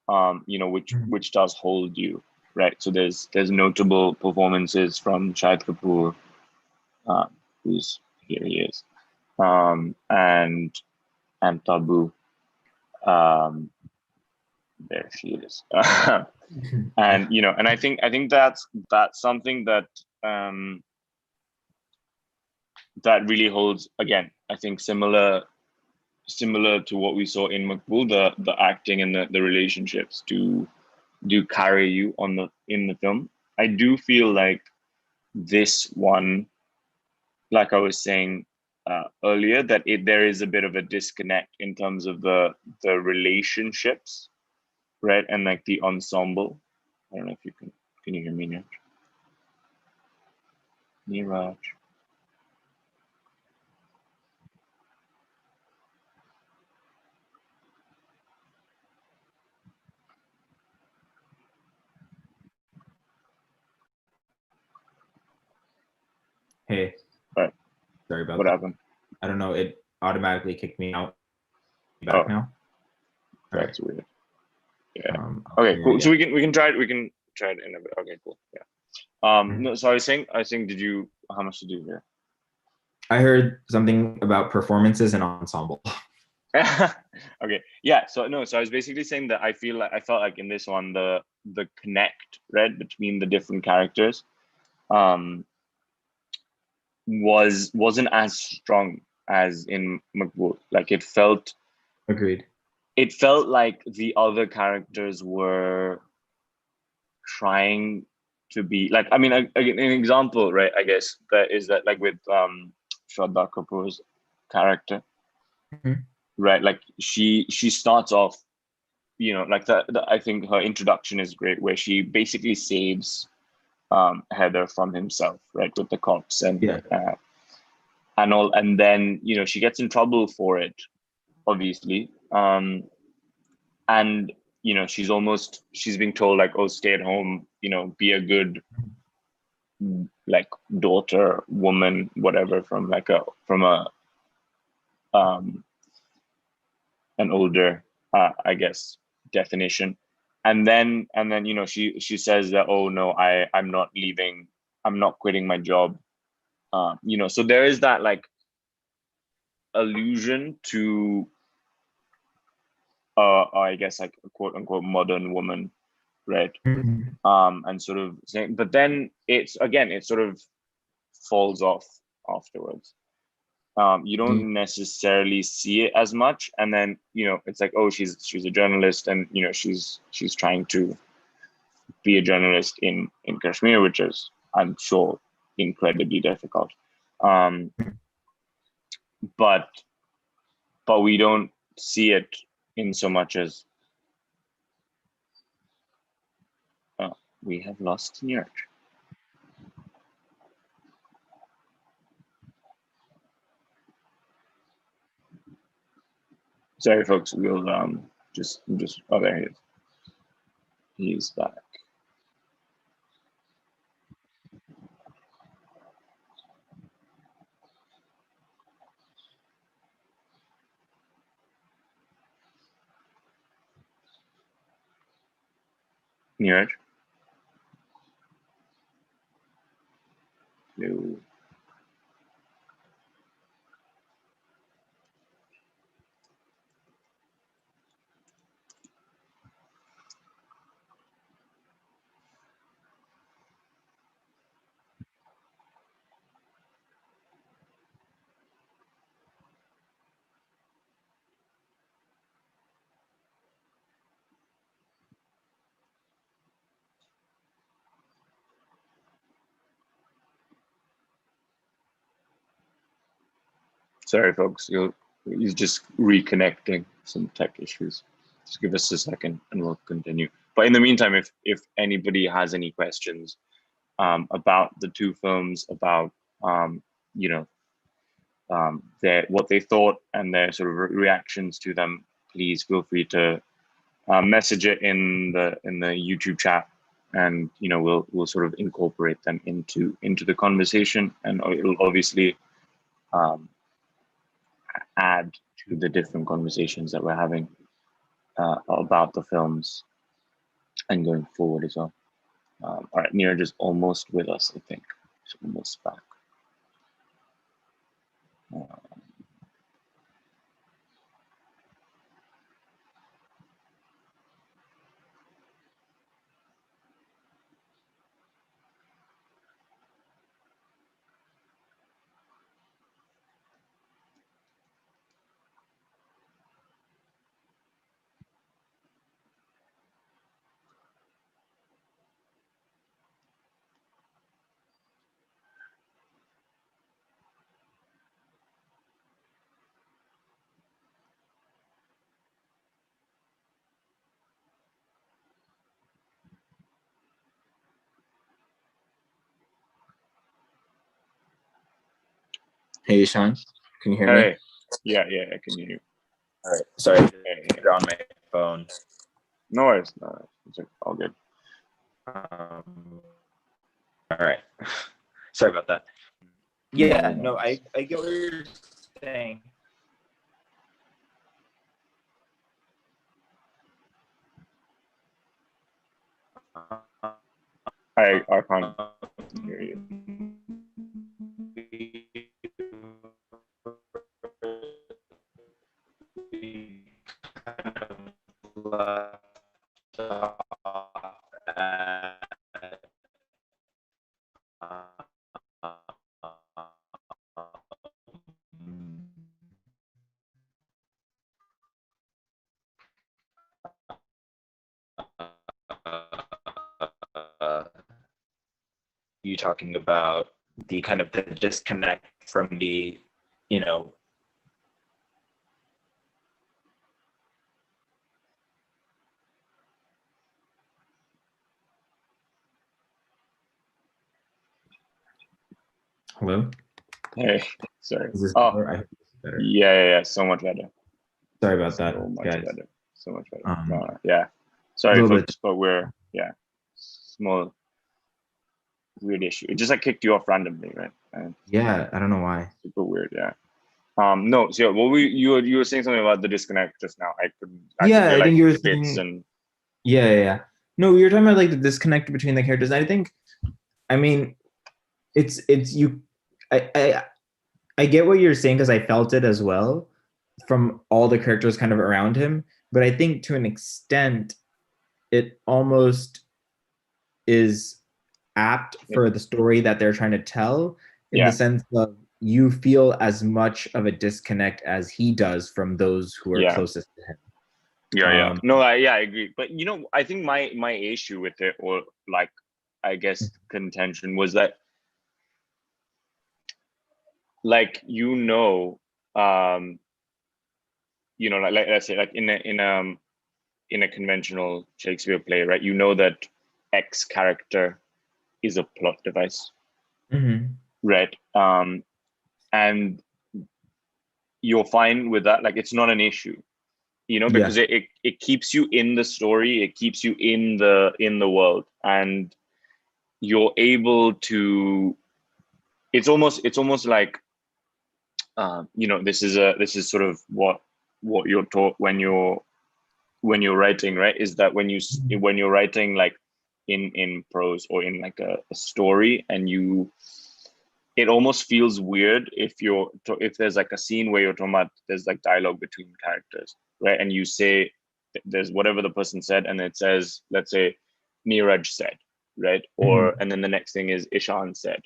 [SPEAKER 1] which does hold you, right? So there's notable performances from Shahid Kapoor, who's here he is, and Tabu, there she is, and and I think that's something that that really holds, again, I think similar to what we saw in Maqbool, the acting and the relationships do carry you in the film. I do feel like this one, like I was saying earlier, that there is a bit of a disconnect in terms of the relationships, right, and like the ensemble. I don't know if you can you hear me now, Niraj?
[SPEAKER 2] Hey,
[SPEAKER 1] Right.
[SPEAKER 2] sorry about
[SPEAKER 1] What
[SPEAKER 2] that.
[SPEAKER 1] happened?
[SPEAKER 2] I don't know. It automatically kicked me out. Back now. All right.
[SPEAKER 1] That's weird. Yeah. Okay,
[SPEAKER 2] Here
[SPEAKER 1] cool. So
[SPEAKER 2] again.
[SPEAKER 1] we can try it. We can try it in a bit. Okay, cool. Yeah. No, so I was saying, how much did you hear?
[SPEAKER 2] I heard something about performances and ensemble.
[SPEAKER 1] Okay. Yeah. So no, so I was basically saying that I felt like in this one, the connect, right, between the different characters um wasn't as strong as in Maqbool. Like
[SPEAKER 2] Agreed.
[SPEAKER 1] it felt like the other characters were trying to be like, I mean, an example, right, I guess, that is that, like, with Shraddha Kapoor's character,
[SPEAKER 2] Mhm.
[SPEAKER 1] right, like she starts off, like I think her introduction is great, where she basically saves Haider from himself, right, with the cops
[SPEAKER 2] Yeah.
[SPEAKER 1] and all, and then she gets in trouble for it, obviously, and she's being told, like, oh, stay at home, be a good, like, daughter, woman, whatever, from a um an older, I guess, definition. And then she says that, oh no, I'm not leaving, I'm not quitting my job. So there is that, like, allusion to I guess, like, a quote unquote modern woman, right?
[SPEAKER 2] Mhm.
[SPEAKER 1] And sort of saying, but then it sort of falls off afterwards. You don't necessarily see it as much, and then it's like, oh, she's a journalist, and she's trying to be a journalist in Kashmir, which is, I'm sure, incredibly difficult. Um, but we don't see it in so much as, oh, we have lost Niraj. Sorry, folks. We'll just oh, there he is. He's back. Niraj. No. Sorry, folks. You're just reconnecting some tech issues. Just give us a second, and we'll continue. But in the meantime, if anybody has any questions about the two films, about you know what they thought and their sort of reactions to them, please feel free to message it in the YouTube chat, and we'll sort of incorporate them into the conversation, and it'll obviously add to the different conversations that we're having about the films and going forward as well. All right, Neeraj is almost with us, I think. He's almost back.
[SPEAKER 2] Hey, Sean, can you hear me?
[SPEAKER 1] Yeah, I can hear you.
[SPEAKER 2] All right, sorry, I put it on my phone.
[SPEAKER 1] No worries, it's all good.
[SPEAKER 2] All right, sorry about that. Yeah, no, I get what you're saying.
[SPEAKER 1] I can't hear you.
[SPEAKER 2] You talking about the kind of the disconnect from the, Hello?
[SPEAKER 1] Hey, sorry.
[SPEAKER 2] Is this better? I hope this is better.
[SPEAKER 1] Yeah, so much better.
[SPEAKER 2] Sorry about that, guys.
[SPEAKER 1] Better. So much better. Yeah. Sorry, folks, but we're small weird issue. It just kicked you off randomly, right?
[SPEAKER 2] Yeah, I don't know why.
[SPEAKER 1] Super weird, yeah. No, so you were saying something about the disconnect just now. I think you were saying.
[SPEAKER 2] Yeah. No, you were talking about the disconnect between the characters. I mean, it's you. I get what you're saying because I felt it as well from all the characters kind of around him. But I think to an extent, it almost is apt for the story that they're trying to tell, in the sense of you feel as much of a disconnect as he does from those who are closest to him.
[SPEAKER 1] Yeah. No, I agree. But I think my issue with it, or I guess contention, was that let's say in a conventional Shakespeare play, right? That X character is a plot device, right? And you're fine with that. It's not an issue, because it keeps you in the story, it keeps you in the world, and you're able to. It's almost like, this is sort of what you're taught when you're writing, right? Is that when you're writing in prose or in a story, and it almost feels weird if there's a scene where you're talking about there's dialogue between characters, right? And you say there's whatever the person said, and it says, let's say, Neeraj said, right? Or and then the next thing is Ishan said,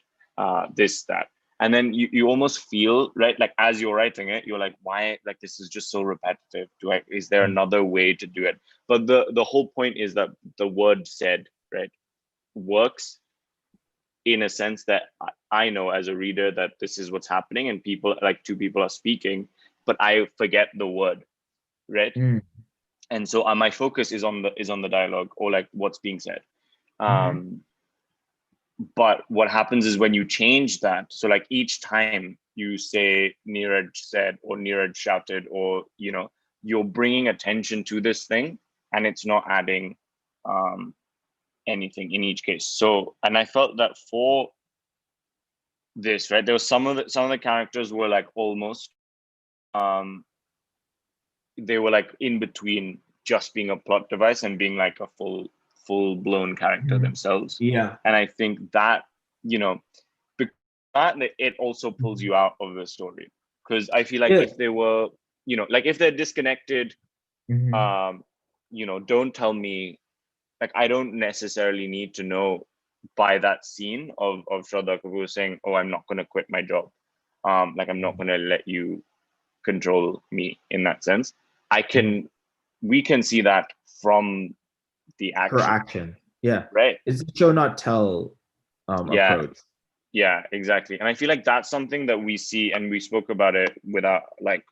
[SPEAKER 1] this, that. And then you almost feel, right, as you're writing it, you're like, why, this is just so repetitive. Is there another way to do it? But the whole point is that the word said, right, works in a sense that I know as a reader that this is what's happening, and people, like two people are speaking, but I forget the word, right?
[SPEAKER 2] Mm.
[SPEAKER 1] And so my focus is on the dialogue, or like what's being said.
[SPEAKER 2] Mm-hmm.
[SPEAKER 1] But what happens is when you change that, so like each time you say Neeraj said or Neeraj shouted, or you're bringing attention to this thing, and it's not adding anything in each case. So, and I felt that for this, right, there was some of the characters were like almost they were like in between just being a plot device and being like a full blown character
[SPEAKER 2] Mm-hmm.
[SPEAKER 1] themselves.
[SPEAKER 2] Yeah.
[SPEAKER 1] And I think that, because that it also pulls
[SPEAKER 2] Mm-hmm.
[SPEAKER 1] you out of the story, because I feel like
[SPEAKER 2] Yeah.
[SPEAKER 1] if they were, like if they're disconnected,
[SPEAKER 2] Mm-hmm.
[SPEAKER 1] don't tell me, like I don't necessarily need to know by that scene of Shraddha Kapoor saying, "Oh, I'm not going to quit my job. Like I'm not going to let you control me," in that sense. We can see that from the
[SPEAKER 2] Her
[SPEAKER 1] action,
[SPEAKER 2] action. Yeah.
[SPEAKER 1] right?
[SPEAKER 2] It's a show not tell
[SPEAKER 1] Yeah,
[SPEAKER 2] approach.
[SPEAKER 1] yeah, exactly. And I feel like that's something that we see, and we spoke about it without like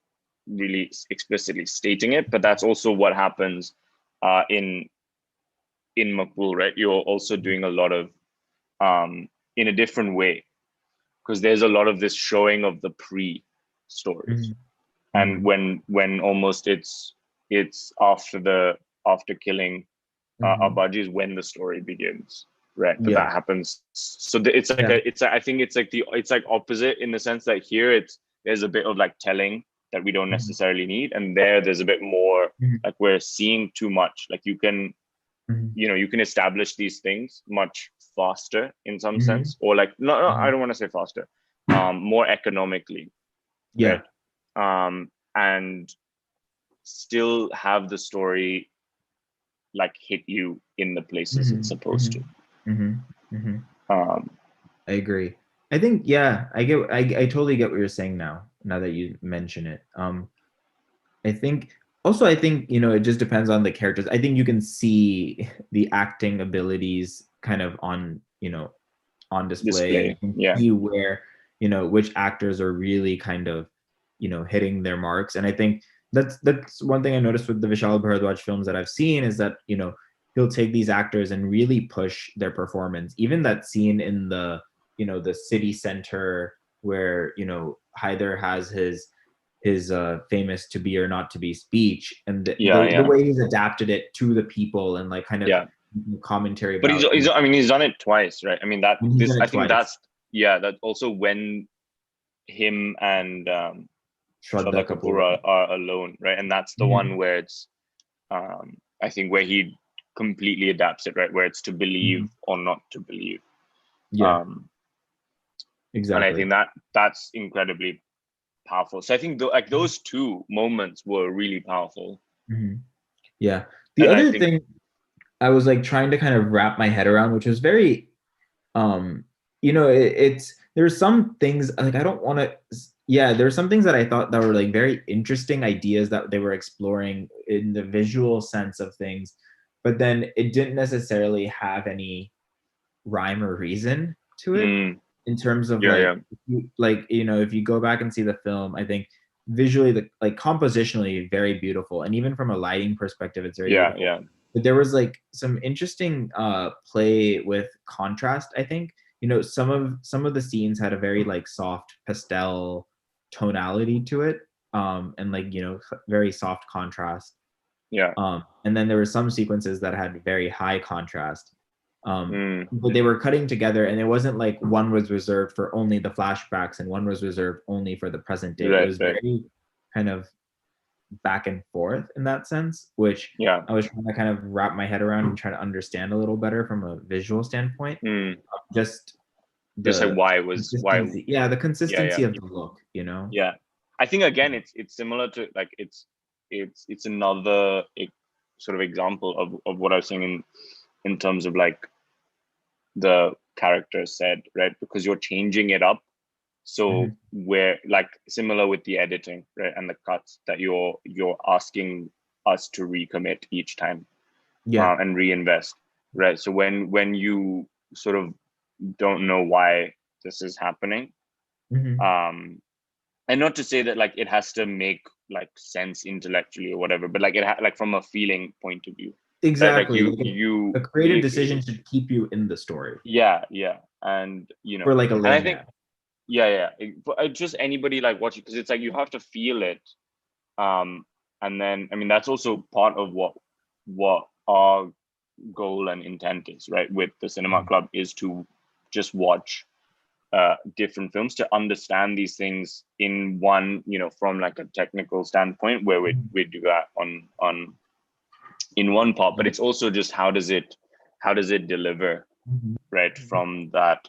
[SPEAKER 1] really explicitly stating it, but that's also what happens in Maqbool, right? You're also doing a lot of in a different way, because there's a lot of this showing of the pre stories,
[SPEAKER 2] Mm-hmm.
[SPEAKER 1] and
[SPEAKER 2] Mm-hmm.
[SPEAKER 1] when almost it's after killing
[SPEAKER 2] Mm-hmm.
[SPEAKER 1] Abaji is when the story begins, right? That
[SPEAKER 2] Yeah.
[SPEAKER 1] happens. So it's like
[SPEAKER 2] Yeah.
[SPEAKER 1] I think it's like opposite, in the sense that here there's a bit of like telling that we don't
[SPEAKER 2] Mm-hmm.
[SPEAKER 1] necessarily need, and there's a bit more
[SPEAKER 2] Mm-hmm.
[SPEAKER 1] like we're seeing too much. Like you can
[SPEAKER 2] Mm-hmm.
[SPEAKER 1] you can establish these things much faster in some
[SPEAKER 2] Mm-hmm.
[SPEAKER 1] sense, or like no, I
[SPEAKER 2] Mm-hmm.
[SPEAKER 1] don't want to say faster, more economically, right?
[SPEAKER 2] Yeah.
[SPEAKER 1] And still have the story like hit you in the places it's
[SPEAKER 2] Mm-hmm.
[SPEAKER 1] supposed to.
[SPEAKER 2] Mm-hmm. Mm-hmm. Mm-hmm.
[SPEAKER 1] um
[SPEAKER 2] I agree. I think, yeah, I totally get what you're saying now that you mention it. I think also, I think, it just depends on the characters. I think you can see the acting abilities kind of on display, and you
[SPEAKER 1] Display,
[SPEAKER 2] can
[SPEAKER 1] yeah.
[SPEAKER 2] see where, which actors are really kind of, hitting their marks. And I think that's one thing I noticed with the Vishal Bharadwaj films that I've seen, is that, he'll take these actors and really push their performance. Even that scene in the city center where, Haider has his famous "to be or not to be" speech, and the,
[SPEAKER 1] Yeah,
[SPEAKER 2] the the
[SPEAKER 1] yeah,
[SPEAKER 2] way he's adapted it to the people, and like kind of
[SPEAKER 1] yeah.
[SPEAKER 2] commentary
[SPEAKER 1] But
[SPEAKER 2] about,
[SPEAKER 1] I mean, he's done it twice, right? I mean, that
[SPEAKER 2] and he's
[SPEAKER 1] this
[SPEAKER 2] done
[SPEAKER 1] I
[SPEAKER 2] it
[SPEAKER 1] think
[SPEAKER 2] twice.
[SPEAKER 1] that's, yeah, that also when him and
[SPEAKER 2] Shraddha
[SPEAKER 1] Shraddha Kapoor
[SPEAKER 2] Kapoor.
[SPEAKER 1] are alone, right? And that's the
[SPEAKER 2] Mhm.
[SPEAKER 1] one where it's I think where he completely adapts it, right? Where it's to believe
[SPEAKER 2] Mhm.
[SPEAKER 1] or not to believe.
[SPEAKER 2] Yeah,
[SPEAKER 1] um and I
[SPEAKER 2] exactly.
[SPEAKER 1] think that's incredibly powerful. So I think like those two moments were really powerful.
[SPEAKER 2] Mhm. Yeah. The
[SPEAKER 1] And I
[SPEAKER 2] other
[SPEAKER 1] think,
[SPEAKER 2] thing I was like trying to kind of wrap my head around, which was very, um, it's there's some things like I don't want to. Yeah, there's some things that I thought that were like very interesting ideas that they were exploring in the visual sense of things, but then it didn't necessarily have any rhyme or reason to it,
[SPEAKER 1] mm,
[SPEAKER 2] in terms of
[SPEAKER 1] yeah, yeah,
[SPEAKER 2] if you go back and see the film, I think visually, the like compositionally very beautiful, and even from a lighting perspective it's very
[SPEAKER 1] yeah,
[SPEAKER 2] beautiful.
[SPEAKER 1] yeah,
[SPEAKER 2] But there was like some interesting play with contrast. I think, some of the scenes had a very like soft pastel tonality to it, and like, very soft contrast,
[SPEAKER 1] yeah.
[SPEAKER 2] and then there were some sequences that had very high contrast,
[SPEAKER 1] Mm,
[SPEAKER 2] but they were cutting together, and it wasn't like one was reserved for only the flashbacks and one was reserved only for the present day. It
[SPEAKER 1] right,
[SPEAKER 2] was
[SPEAKER 1] right.
[SPEAKER 2] very kind of back and forth in that sense, which
[SPEAKER 1] Yeah.
[SPEAKER 2] I was trying to kind of wrap my head around and try to understand a little better from a visual standpoint.
[SPEAKER 1] Mm,
[SPEAKER 2] Just
[SPEAKER 1] just like
[SPEAKER 2] the
[SPEAKER 1] why,
[SPEAKER 2] consistency, yeah, the
[SPEAKER 1] yeah, yeah,
[SPEAKER 2] consistency of the look.
[SPEAKER 1] yeah. I think again it's similar to like it's another sort of example of what I was saying in terms of like the character said, right? Because you're changing it up. So
[SPEAKER 2] Mhm.
[SPEAKER 1] where like similar with the editing, right, and the cuts that you're asking us to recommit each time,
[SPEAKER 2] Yeah.
[SPEAKER 1] and reinvest, right? So when you sort of don't know why this is happening. And not to say that like it has to make like sense intellectually or whatever, but like like from a feeling point of view, right? Like
[SPEAKER 2] Exactly.
[SPEAKER 1] you
[SPEAKER 2] A creative
[SPEAKER 1] it,
[SPEAKER 2] decision should keep you in the story
[SPEAKER 1] yeah, and
[SPEAKER 2] for like a
[SPEAKER 1] and I think
[SPEAKER 2] layman.
[SPEAKER 1] but just anybody like watching, because it's like you have to feel it. And then I mean that's also part of what our goal and intent is, right, with the cinema club, is to just watch different films to understand these things in one, from like a technical standpoint, where we do that on in one part, but it's also just how does it deliver, right, from that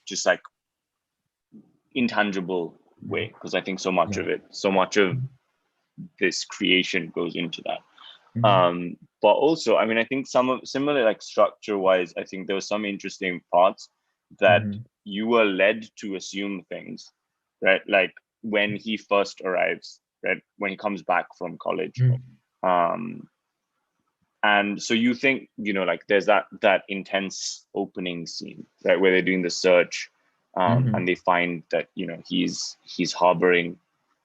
[SPEAKER 1] just like intangible way, because I think so much of this creation goes into that. But also, I mean, I think similar, like structure wise, I think there were some interesting parts that you were led to assume things, right? Like when he first arrives, right? When he comes back from college. And so you think, like there's that intense opening scene, right? Where they're doing the search, and they find that, he's harboring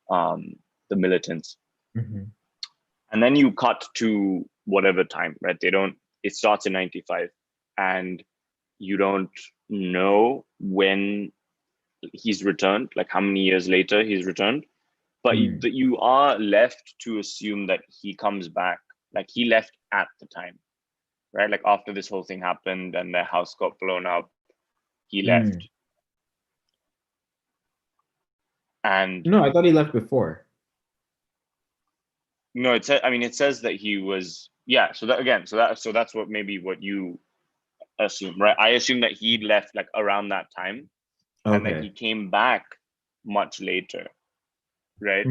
[SPEAKER 1] the militants. And then you cut to whatever time, right? It starts in 95, and you don't know when he's returned, like how many years later he's returned, but you are left to assume that he comes back, like he left at the time, right? Like after this whole thing happened and their house got blown up, he left. And
[SPEAKER 2] No, I thought he left before.
[SPEAKER 1] no, it says that he was, so that's what maybe what you assume, right? I assume that he left like around that time, and then he came back much later, right?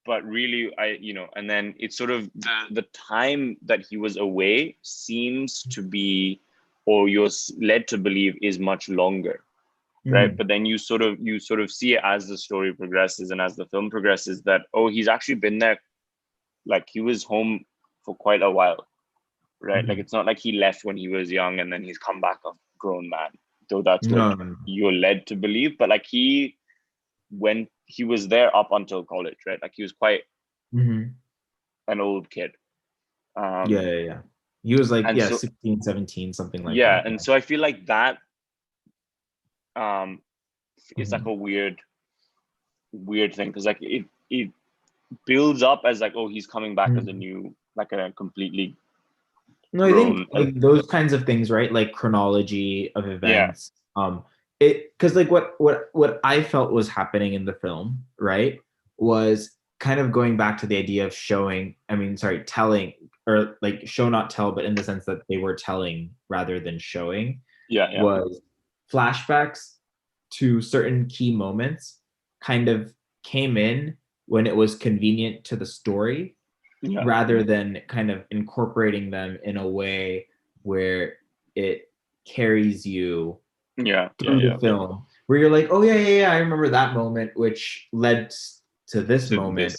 [SPEAKER 1] But really, and then it's sort of the time that he was away seems to be, or you're led to believe, is much longer, right? But then you sort of see it as the story progresses and as the film progresses that, oh, he's actually been there, like he was home for quite a while, right? Like it's not like he left when he was young and then he's come back a grown man, though that's what you're led to believe. But like when he was there up until college, right? Like he was quite an old kid.
[SPEAKER 2] He was like,
[SPEAKER 1] so
[SPEAKER 2] 16, 17, something like that.
[SPEAKER 1] And so I feel like that is like a weird thing, because like it builds up as like, oh, he's coming back as a new, like a completely
[SPEAKER 2] No, I think like those kinds of things, right? Like chronology of events. Because like what I felt was happening in the film, right, was kind of going back to the idea of telling, or like show not tell, but in the sense that they were telling rather than showing. Was flashbacks to certain key moments kind of came in when it was convenient to the story, rather than kind of incorporating them in a way where it carries you through the film, where you're like, oh yeah, I remember that moment, which led to this moment.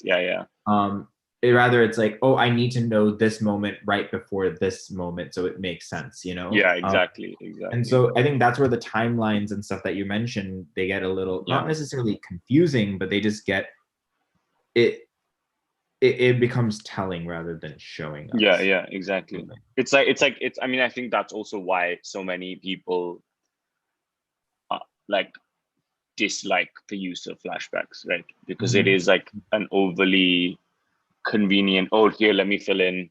[SPEAKER 2] Rather, it's like, oh, I need to know this moment right before this moment, so it makes sense,
[SPEAKER 1] exactly.
[SPEAKER 2] And so I think that's where the timelines and stuff that you mentioned, they get a little not necessarily confusing, but they just get it becomes telling rather than showing us.
[SPEAKER 1] Exactly. It's I mean, I think that's also why so many people like dislike the use of flashbacks, right? Because it is like an overly convenient, oh, here, let me fill in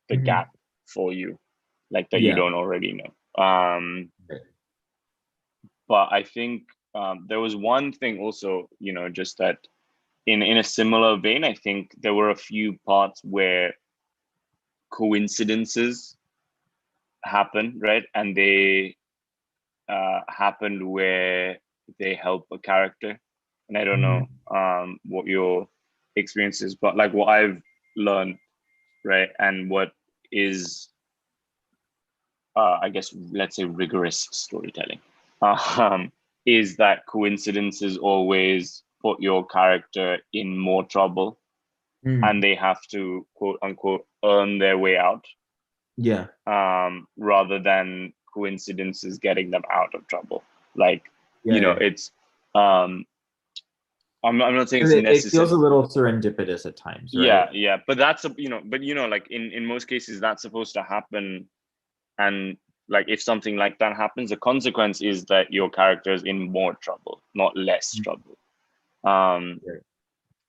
[SPEAKER 1] the gap for you, like that you don't already know. But I think there was one thing also, just that in a similar vein, I think there were a few parts where coincidences happen, right? And they happened where they help a character. And I don't know what your experience is, but like what I've learned, right, and what is, I guess, let's say rigorous storytelling, is that coincidences always put your character in more trouble, and they have to, quote unquote, earn their way out. Rather than coincidences getting them out of trouble. Like,
[SPEAKER 2] Yeah.
[SPEAKER 1] it's I'm not saying it's
[SPEAKER 2] It feels
[SPEAKER 1] necessary.
[SPEAKER 2] a little serendipitous at times, right?
[SPEAKER 1] Yeah, but that's like in most cases that's supposed to happen, and like if something like that happens, the consequence is that your character is in more trouble, not less trouble.
[SPEAKER 2] Right.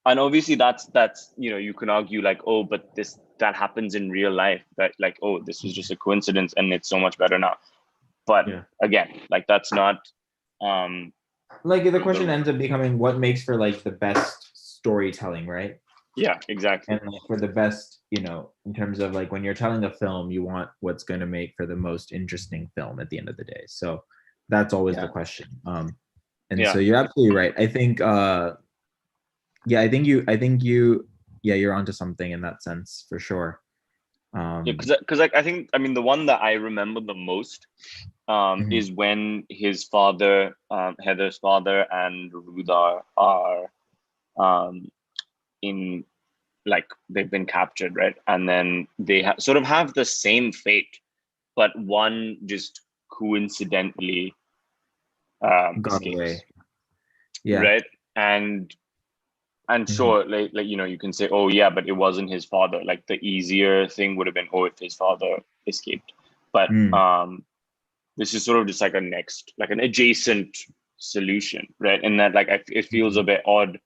[SPEAKER 1] And obviously that's you can argue like, oh, but that happens in real life, that like, oh, this was just a coincidence and it's so much better now. But
[SPEAKER 2] Yeah.
[SPEAKER 1] again, like that's not um
[SPEAKER 2] Like the question
[SPEAKER 1] the
[SPEAKER 2] ends up becoming what makes for like the best storytelling, right?
[SPEAKER 1] yeah, exactly.
[SPEAKER 2] And like for the best, in terms of like when you're telling a film, you want what's going to make for the most interesting film at the end of the day. So that's always the
[SPEAKER 1] Yeah.
[SPEAKER 2] question. And
[SPEAKER 1] Yeah.
[SPEAKER 2] so you're absolutely right. I think yeah, I think you yeah, you're onto something in that sense for sure.
[SPEAKER 1] Yeah,
[SPEAKER 2] Um
[SPEAKER 1] because like I mean the one that I remember the most
[SPEAKER 2] mhm.
[SPEAKER 1] is when his father, Heather's father, and Rudar are um, in, like, they've been captured, right? And then they sort of have the same fate, but one just coincidentally
[SPEAKER 2] Got
[SPEAKER 1] escapes,
[SPEAKER 2] away. Yeah.
[SPEAKER 1] right? And
[SPEAKER 2] Mhm.
[SPEAKER 1] sure, like you can say, oh yeah, but it wasn't his father. Like the easier thing would have been, oh, if his father escaped, but
[SPEAKER 2] Mm.
[SPEAKER 1] this is sort of just like like an adjacent solution, right? And that, like, it feels a
[SPEAKER 2] Mhm.
[SPEAKER 1] bit odd,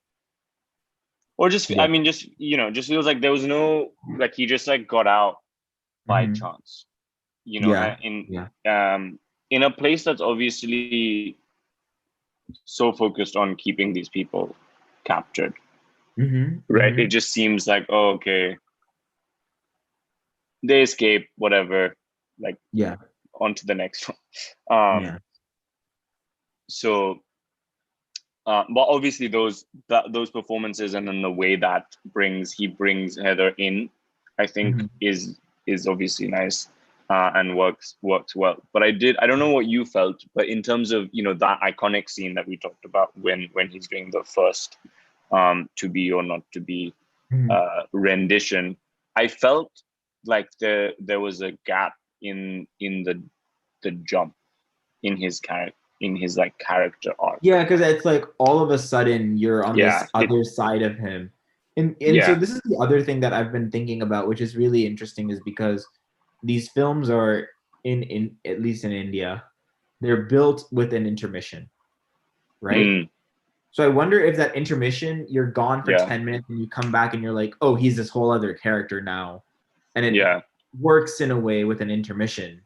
[SPEAKER 1] or just, I
[SPEAKER 2] Yeah.
[SPEAKER 1] mean, just feels like there was no, like, he just like got out by
[SPEAKER 2] Mhm.
[SPEAKER 1] chance,
[SPEAKER 2] Yeah.
[SPEAKER 1] in
[SPEAKER 2] Yeah.
[SPEAKER 1] a place that's obviously so focused on keeping these people captured,
[SPEAKER 2] Mhm.
[SPEAKER 1] right? It
[SPEAKER 2] Mhm.
[SPEAKER 1] just seems like, oh, okay, they escape, whatever, like,
[SPEAKER 2] Yeah.
[SPEAKER 1] on to the next one.
[SPEAKER 2] Yeah.
[SPEAKER 1] So but obviously those performances, and then the way that he brings Heather in, I think
[SPEAKER 2] Mhm.
[SPEAKER 1] is obviously nice, and works well. But I don't know what you felt, but in terms of that iconic scene that we talked about, when he's doing the first to be or not to be
[SPEAKER 2] Mhm.
[SPEAKER 1] rendition, I felt like there was a gap in the jump in his character, in his like character arc.
[SPEAKER 2] Yeah, because it's like all of a sudden you're on this
[SPEAKER 1] Yeah,
[SPEAKER 2] other side of him. And so
[SPEAKER 1] yeah.
[SPEAKER 2] this is the other thing that I've been thinking about, which is really interesting, is because these films are in at least in India, they're built with an intermission, right?
[SPEAKER 1] Mm,
[SPEAKER 2] So I wonder if that intermission, you're gone for
[SPEAKER 1] yeah,
[SPEAKER 2] 10 minutes and you come back and you're like, oh, he's this whole other character now. And it
[SPEAKER 1] yeah.
[SPEAKER 2] works in a way with an intermission,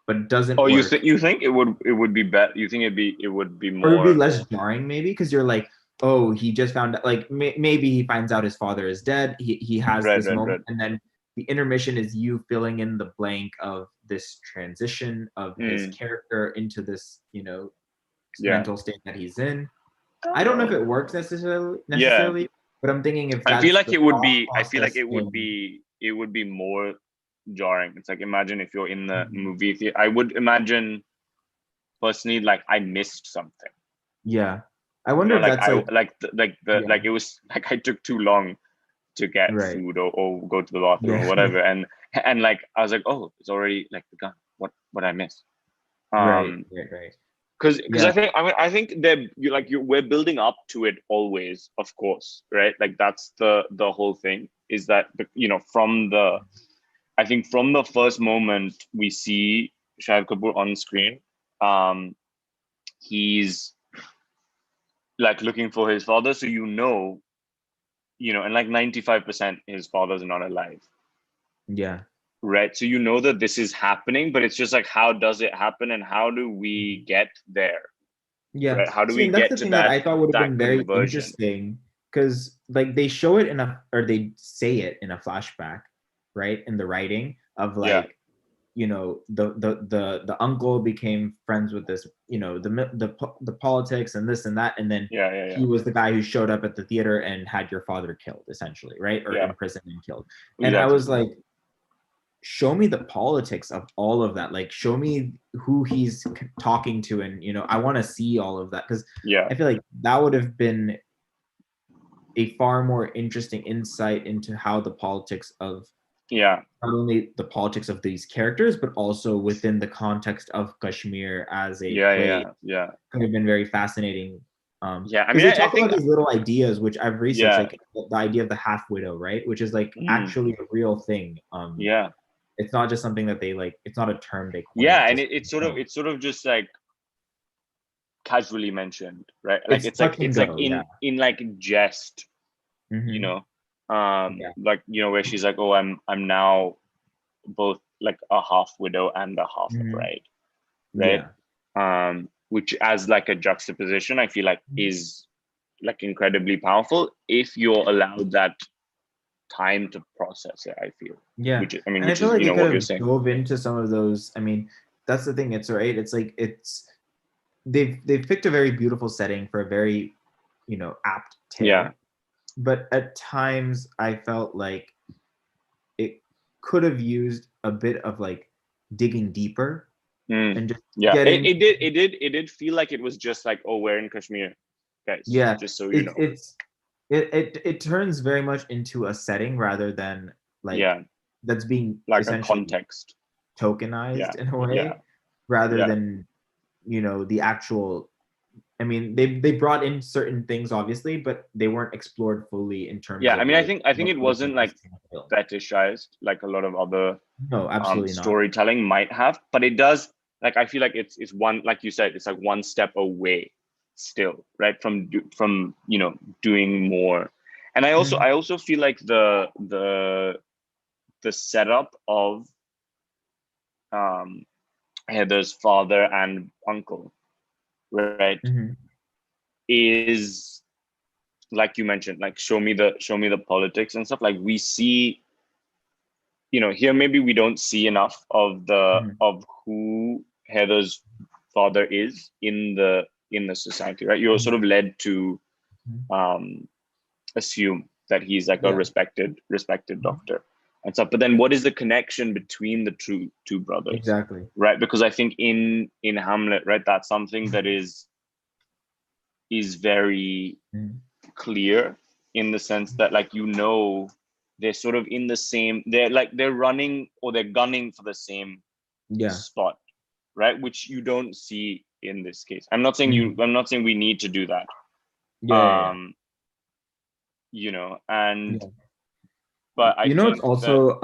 [SPEAKER 2] but it doesn't
[SPEAKER 1] Oh,
[SPEAKER 2] work.
[SPEAKER 1] you think it would be better? You think it would be
[SPEAKER 2] Or it would be
[SPEAKER 1] more?
[SPEAKER 2] less jarring maybe because you're like, oh, he just found out, like maybe he finds out his father is dead, he has
[SPEAKER 1] Right,
[SPEAKER 2] this
[SPEAKER 1] right,
[SPEAKER 2] moment,
[SPEAKER 1] right.
[SPEAKER 2] and then the intermission is you filling in the blank of this transition of his
[SPEAKER 1] Mm,
[SPEAKER 2] character into this
[SPEAKER 1] yeah,
[SPEAKER 2] mental state that he's in. I don't know if it works necessarily
[SPEAKER 1] yeah.
[SPEAKER 2] necessarily but I'm thinking if
[SPEAKER 1] I feel
[SPEAKER 2] that's
[SPEAKER 1] like
[SPEAKER 2] the
[SPEAKER 1] it would
[SPEAKER 2] thought
[SPEAKER 1] be. I feel like
[SPEAKER 2] process in
[SPEAKER 1] it would be more jarring. It's like, imagine if you're in the movie theater. I would imagine personally, like, I missed something.
[SPEAKER 2] yeah, I wonder if
[SPEAKER 1] Like
[SPEAKER 2] that's like
[SPEAKER 1] like
[SPEAKER 2] yeah,
[SPEAKER 1] it was like I took too long to get
[SPEAKER 2] right,
[SPEAKER 1] food, or go to the bathroom or
[SPEAKER 2] yeah.
[SPEAKER 1] whatever, and like I was like, oh, it's already like begun. What I miss?
[SPEAKER 2] Right,
[SPEAKER 1] Um,
[SPEAKER 2] right.
[SPEAKER 1] because
[SPEAKER 2] Yeah.
[SPEAKER 1] I think that we're building up to it always, of course, right? Like that's the whole thing, is that from the I think from the first moment we see Shahid Kapoor on screen, um, he's like looking for his father, so and like 95% his father's not alive,
[SPEAKER 2] Yeah.
[SPEAKER 1] right? So that this is happening, but it's just like, how does it happen, and how do we get there,
[SPEAKER 2] Yeah.
[SPEAKER 1] right? How do
[SPEAKER 2] See,
[SPEAKER 1] we
[SPEAKER 2] and that's
[SPEAKER 1] get
[SPEAKER 2] the
[SPEAKER 1] to
[SPEAKER 2] thing that I thought would have
[SPEAKER 1] that
[SPEAKER 2] been very
[SPEAKER 1] conversion?
[SPEAKER 2] interesting because like they show it or they say it in a flashback, right? In the writing of
[SPEAKER 1] Yeah,
[SPEAKER 2] like, the uncle became friends with this, the politics and this and that, and then
[SPEAKER 1] yeah, yeah, yeah,
[SPEAKER 2] he was the guy who showed up at the theater and had your father killed, essentially, right? Or
[SPEAKER 1] yeah,
[SPEAKER 2] imprisoned and killed. And I
[SPEAKER 1] exactly.
[SPEAKER 2] was like, show me the politics of all of that, like show me who he's talking to, and I want to see all of that because
[SPEAKER 1] Yeah,
[SPEAKER 2] I feel like that would have been a far more interesting insight into how the politics of
[SPEAKER 1] Yeah.
[SPEAKER 2] not only the politics of these characters, but also within the context of Kashmir as a
[SPEAKER 1] Yeah.
[SPEAKER 2] place.
[SPEAKER 1] Yeah. Yeah.
[SPEAKER 2] Could have been very fascinating.
[SPEAKER 1] Yeah. I
[SPEAKER 2] Because
[SPEAKER 1] mean,
[SPEAKER 2] they
[SPEAKER 1] I
[SPEAKER 2] talk
[SPEAKER 1] think,
[SPEAKER 2] about these little ideas, which I've researched,
[SPEAKER 1] yeah.
[SPEAKER 2] like the idea of the half widow, right? Which is like
[SPEAKER 1] Mm,
[SPEAKER 2] actually a real thing.
[SPEAKER 1] yeah.
[SPEAKER 2] It's not just something that they like. It's not a term they coined
[SPEAKER 1] Yeah. And
[SPEAKER 2] just.
[SPEAKER 1] it's sort of just like casually mentioned, right? Like
[SPEAKER 2] It's touch and
[SPEAKER 1] it's like
[SPEAKER 2] go. Yeah.
[SPEAKER 1] in like jest, you
[SPEAKER 2] Hmm.
[SPEAKER 1] know,
[SPEAKER 2] Yeah.
[SPEAKER 1] like, you know, where she's like, oh, I'm now both like a half widow and a half
[SPEAKER 2] Hmm.
[SPEAKER 1] bride, right?
[SPEAKER 2] Yeah.
[SPEAKER 1] Which as like a juxtaposition, I feel like is like incredibly powerful if you're allowed that time to process it, I feel.
[SPEAKER 2] Yeah.
[SPEAKER 1] Which is, I mean,
[SPEAKER 2] And I
[SPEAKER 1] which
[SPEAKER 2] feel
[SPEAKER 1] is,
[SPEAKER 2] like
[SPEAKER 1] you
[SPEAKER 2] they
[SPEAKER 1] know,
[SPEAKER 2] could
[SPEAKER 1] what you're
[SPEAKER 2] have
[SPEAKER 1] saying.
[SPEAKER 2] dove into some of those. I mean, that's the thing. It's right. It's like they've picked a very beautiful setting for a very, apt
[SPEAKER 1] Yeah.
[SPEAKER 2] tale. But at times I felt like it could have used a bit of like digging deeper
[SPEAKER 1] Mm.
[SPEAKER 2] and just
[SPEAKER 1] Yeah.
[SPEAKER 2] getting.
[SPEAKER 1] It did feel like it was just like, oh, we're in Kashmir, guys,
[SPEAKER 2] Yeah,
[SPEAKER 1] just so you
[SPEAKER 2] it's
[SPEAKER 1] know.
[SPEAKER 2] it's it turns very much into a setting rather than like
[SPEAKER 1] Yeah.
[SPEAKER 2] that's being
[SPEAKER 1] Like a
[SPEAKER 2] essentially
[SPEAKER 1] context.
[SPEAKER 2] tokenized
[SPEAKER 1] Yeah.
[SPEAKER 2] in a
[SPEAKER 1] Yeah.
[SPEAKER 2] way rather
[SPEAKER 1] Yeah.
[SPEAKER 2] than the actual. I mean, they brought in certain things obviously, but they weren't explored fully in terms
[SPEAKER 1] Yeah. I
[SPEAKER 2] of
[SPEAKER 1] mean,
[SPEAKER 2] like
[SPEAKER 1] I think
[SPEAKER 2] what
[SPEAKER 1] it
[SPEAKER 2] would
[SPEAKER 1] wasn't
[SPEAKER 2] make
[SPEAKER 1] like
[SPEAKER 2] this film.
[SPEAKER 1] fetishized like a lot of other
[SPEAKER 2] No, absolutely not.
[SPEAKER 1] storytelling might have, but it does, like, I feel like it's one, like you said, it's like one step away still, right, from you know, doing more. And
[SPEAKER 2] Mhm.
[SPEAKER 1] I also feel like the setup of um Heather's father and uncle, right,
[SPEAKER 2] Mhm.
[SPEAKER 1] is, like you mentioned, like show me the politics and stuff. Like we see, you know, here maybe we don't see enough of
[SPEAKER 2] Mhm.
[SPEAKER 1] who Heather's father is in the society, right? You're sort
[SPEAKER 2] Mhm.
[SPEAKER 1] of led to
[SPEAKER 2] Mhm.
[SPEAKER 1] um, assume that he's like a
[SPEAKER 2] Yeah.
[SPEAKER 1] respected
[SPEAKER 2] Mhm.
[SPEAKER 1] doctor and stuff. But then, what is the connection between the two brothers,
[SPEAKER 2] Exactly.
[SPEAKER 1] right? Because I think in Hamlet, right, that's something that
[SPEAKER 2] Mhm.
[SPEAKER 1] is very
[SPEAKER 2] Mhm.
[SPEAKER 1] clear in the sense that, like, you know, they're sort of in the same, they're like they're running or they're gunning for the same
[SPEAKER 2] Yeah.
[SPEAKER 1] spot, right, which you don't see in this case. I'm not saying
[SPEAKER 2] Mhm.
[SPEAKER 1] we need to do that,
[SPEAKER 2] Yeah, yeah, yeah.
[SPEAKER 1] you know, and
[SPEAKER 2] Yeah.
[SPEAKER 1] but I
[SPEAKER 2] It's
[SPEAKER 1] think that,
[SPEAKER 2] also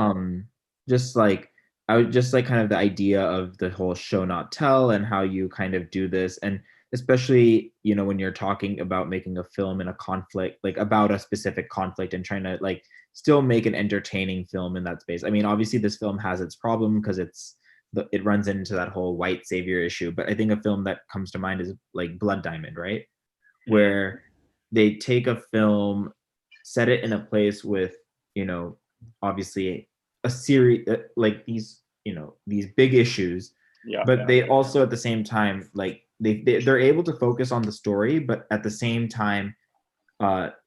[SPEAKER 2] just like I was just like kind of the idea of the whole show not tell and how you kind of do this, and especially when you're talking about making a film in a conflict, like about a specific conflict and trying to like still make an entertaining film in that space. I mean, obviously this film has its problem because it runs into that whole white savior issue, but I think a film that comes to mind is like Blood Diamond, right?
[SPEAKER 1] mm,
[SPEAKER 2] Where they take a film, set it in a place with, you know, obviously a series like these big issues,
[SPEAKER 1] yeah,
[SPEAKER 2] but
[SPEAKER 1] yeah,
[SPEAKER 2] they also at the same time like they're able to focus on the story, but at the same time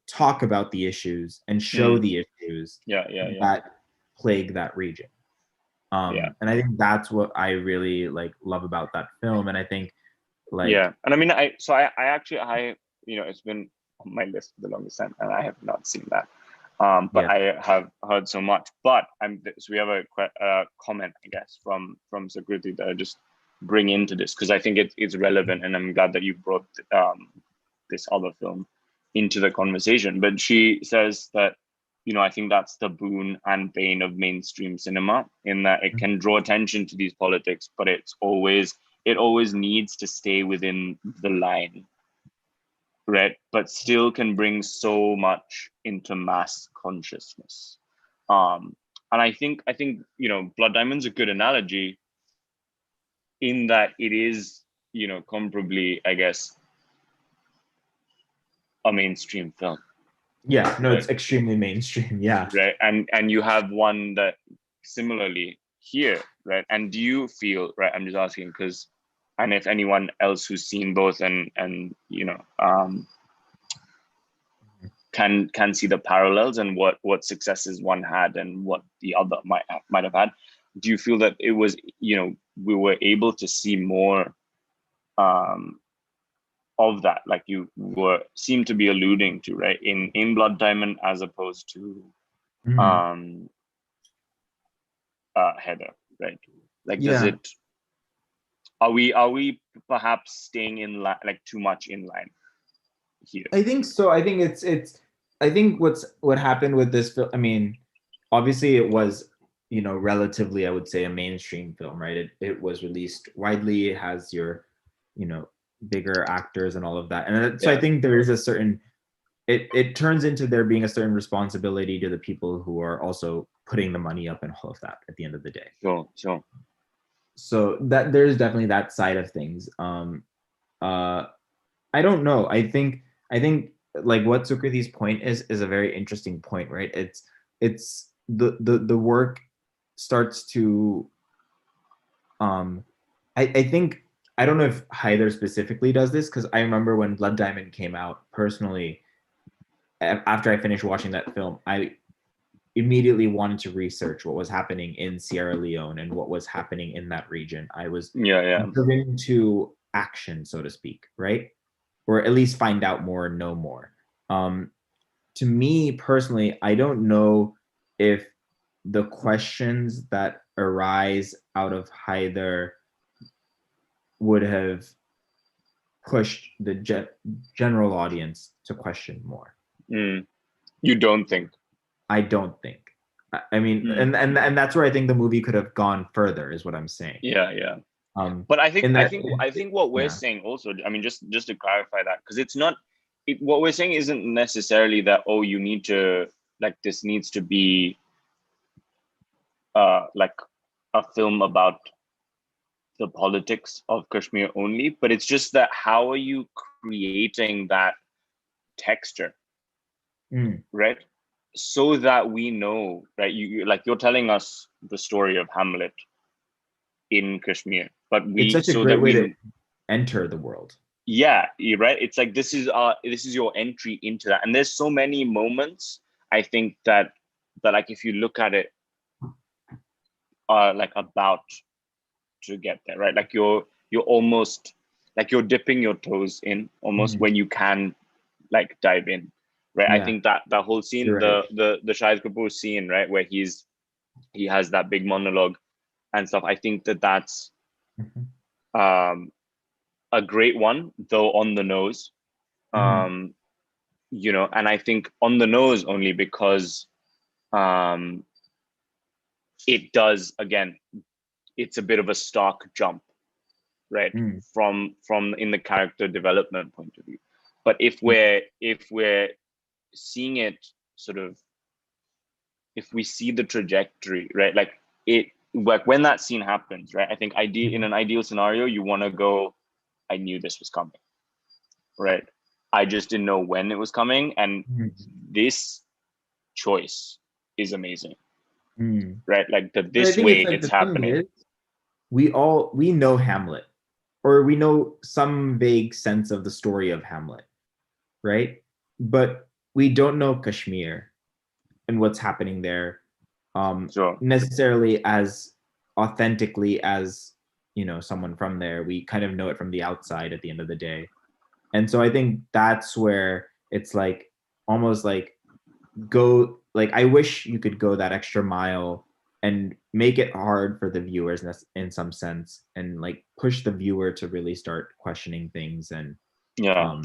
[SPEAKER 2] talk about the issues and show
[SPEAKER 1] mm,
[SPEAKER 2] the issues
[SPEAKER 1] yeah, yeah, yeah,
[SPEAKER 2] that plague that region.
[SPEAKER 1] yeah,
[SPEAKER 2] And I think that's what I really like love about that film, and I think like
[SPEAKER 1] yeah. And I mean, I actually, you know, it's been on my list for the longest time and I have not seen that. But
[SPEAKER 2] yeah.
[SPEAKER 1] I have heard so much. But so we have a comment, I guess, from Sakriti that I just bring into this because I think it's relevant, and I'm glad that you brought this other film into the conversation. But she says that, you know, I think that's the boon and bane of mainstream cinema, in that it can draw attention to these politics, but it always needs to stay within the line, right? But still can bring so much into mass consciousness. Um, and I think, you know, Blood Diamond's a good analogy in that it is, you know, comparably, I guess, a mainstream film,
[SPEAKER 2] Yeah, no,
[SPEAKER 1] right?
[SPEAKER 2] it's extremely mainstream. Yeah.
[SPEAKER 1] Right. And you have one that similarly here, right? And do you feel, right? I'm just asking because, and if anyone else who's seen both and you know, can see the parallels and what successes one had and what the other might have had. Do you feel that it was, you know, we were able to see more um, of that, like you were seem to be alluding to, right, in Blood Diamond as opposed to
[SPEAKER 2] Mhm.
[SPEAKER 1] um, Haider, right? Like, does
[SPEAKER 2] Yeah,
[SPEAKER 1] it? Are we perhaps staying in line, like too much in line here?
[SPEAKER 2] I think so. I think it's I think what happened with this film, I mean, obviously it was, relatively, I would say, a mainstream film, right? It was released widely, it has your, you know, bigger actors and all of that. And so I
[SPEAKER 1] Yeah,
[SPEAKER 2] think there is a certain it turns into there being a certain responsibility to the people who are also putting the money up and all of that at the end of the day.
[SPEAKER 1] sure, sure.
[SPEAKER 2] So that there's definitely that side of things. Uh I don't know. I think like what Sukrithi's point is a very interesting point, right? It's the work starts to um I think I don't know if Haider specifically does this, because I remember when Blood Diamond came out personally, after I finished watching that film, I immediately wanted to research what was happening in Sierra Leone and what was happening in that region. I was
[SPEAKER 1] Yeah, yeah.
[SPEAKER 2] driven to action, so to speak, right? Or at least find out more and know more. Um, to me personally, I don't know if the questions that arise out of Haider would have pushed the general audience to question more.
[SPEAKER 1] Mm. You don't think?
[SPEAKER 2] I don't think. I mean,
[SPEAKER 1] Mm.
[SPEAKER 2] and that's where I think the movie could have gone further, is what I'm saying.
[SPEAKER 1] Yeah, yeah.
[SPEAKER 2] Um,
[SPEAKER 1] But I think
[SPEAKER 2] in
[SPEAKER 1] I
[SPEAKER 2] that,
[SPEAKER 1] think I think what we're
[SPEAKER 2] yeah.
[SPEAKER 1] saying also, I mean, just to clarify that, because it's not what we're saying isn't necessarily that, oh, you need to, like, this needs to be like a film about the politics of Kashmir only, but it's just that how are you creating that texture,
[SPEAKER 2] Mm.
[SPEAKER 1] right? So that we know, right? Like, you're telling us the story of Hamlet in Kashmir, but
[SPEAKER 2] It's
[SPEAKER 1] we
[SPEAKER 2] such a
[SPEAKER 1] so
[SPEAKER 2] great
[SPEAKER 1] that
[SPEAKER 2] way to
[SPEAKER 1] we
[SPEAKER 2] enter the world.
[SPEAKER 1] yeah, you're right. It's like this is your entry into that, and there's so many moments, I think, that like, if you look at it, are like about to get there, right? Like, you're almost, like, you're dipping your toes in almost
[SPEAKER 2] Mm.
[SPEAKER 1] when you can, like, dive in, right? I
[SPEAKER 2] Yeah,
[SPEAKER 1] think that whole scene,
[SPEAKER 2] you're right.
[SPEAKER 1] the Shahid Kapoor scene, right, where he has that big monologue and stuff. I think that's
[SPEAKER 2] Mhm.
[SPEAKER 1] um a great one, though on the nose.
[SPEAKER 2] Mhm.
[SPEAKER 1] um and I think on the nose only because um it does, again, it's a bit of a stark jump, right,
[SPEAKER 2] Mm.
[SPEAKER 1] from in the character development point of view. But if we're seeing it sort of, if we see the trajectory, right, like, it, like, when that scene happens, right, I think in an ideal scenario, you want to go, I knew this was coming, right? I just didn't know when it was coming, and
[SPEAKER 2] Mhm.
[SPEAKER 1] this choice is amazing,
[SPEAKER 2] Mm.
[SPEAKER 1] right? Like, that
[SPEAKER 2] But I
[SPEAKER 1] this
[SPEAKER 2] think it's
[SPEAKER 1] way
[SPEAKER 2] like
[SPEAKER 1] it's
[SPEAKER 2] the thing
[SPEAKER 1] happening.
[SPEAKER 2] is, we know Hamlet, or we know some vague sense of the story of Hamlet, right? But we don't know Kashmir and what's happening there,
[SPEAKER 1] So
[SPEAKER 2] necessarily as authentically as, someone from there. We kind of know it from the outside at the end of the day. And so I think that's where it's like almost like go like I wish you could go that extra mile and make it hard for the viewers in some sense, and like push the viewer to really start questioning things, and
[SPEAKER 1] yeah,
[SPEAKER 2] um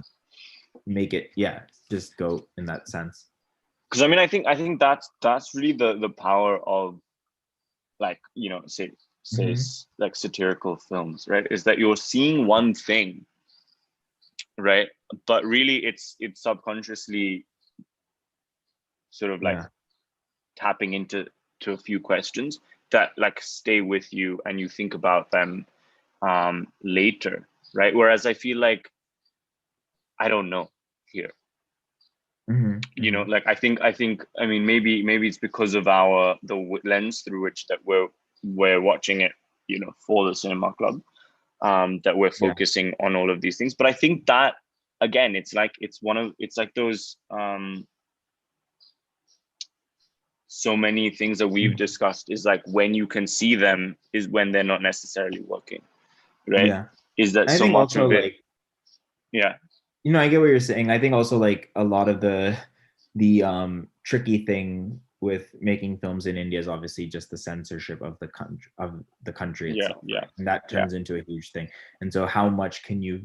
[SPEAKER 2] make it, yeah, just go in that sense.
[SPEAKER 1] because I mean, I think that's really the power of, like, say
[SPEAKER 2] Hmm.
[SPEAKER 1] like satirical films, right? Is that you're seeing one thing, right? But really, it's subconsciously sort of like
[SPEAKER 2] Yeah.
[SPEAKER 1] tapping into to a few questions that, like, stay with you and you think about them later, right? Whereas I feel like, I don't know, here,
[SPEAKER 2] Hmm. Hmm.
[SPEAKER 1] like, I mean, maybe it's because of the lens through which that we're watching it, for the cinema club, that we're
[SPEAKER 2] Yeah.
[SPEAKER 1] focusing on all of these things. But I think that, again, it's like those so many things that we've
[SPEAKER 2] Mhm.
[SPEAKER 1] discussed, is like, when you can see them is when they're not necessarily working, right?
[SPEAKER 2] Yeah.
[SPEAKER 1] Is that
[SPEAKER 2] I
[SPEAKER 1] so
[SPEAKER 2] think
[SPEAKER 1] much
[SPEAKER 2] also
[SPEAKER 1] of it?
[SPEAKER 2] like,
[SPEAKER 1] Yeah,
[SPEAKER 2] I get what you're saying. I think also like a lot of the tricky thing with making films in India is obviously just the censorship of the country
[SPEAKER 1] Yeah,
[SPEAKER 2] itself,
[SPEAKER 1] yeah,
[SPEAKER 2] right? And that
[SPEAKER 1] yeah,
[SPEAKER 2] turns into a huge thing. And so how much can you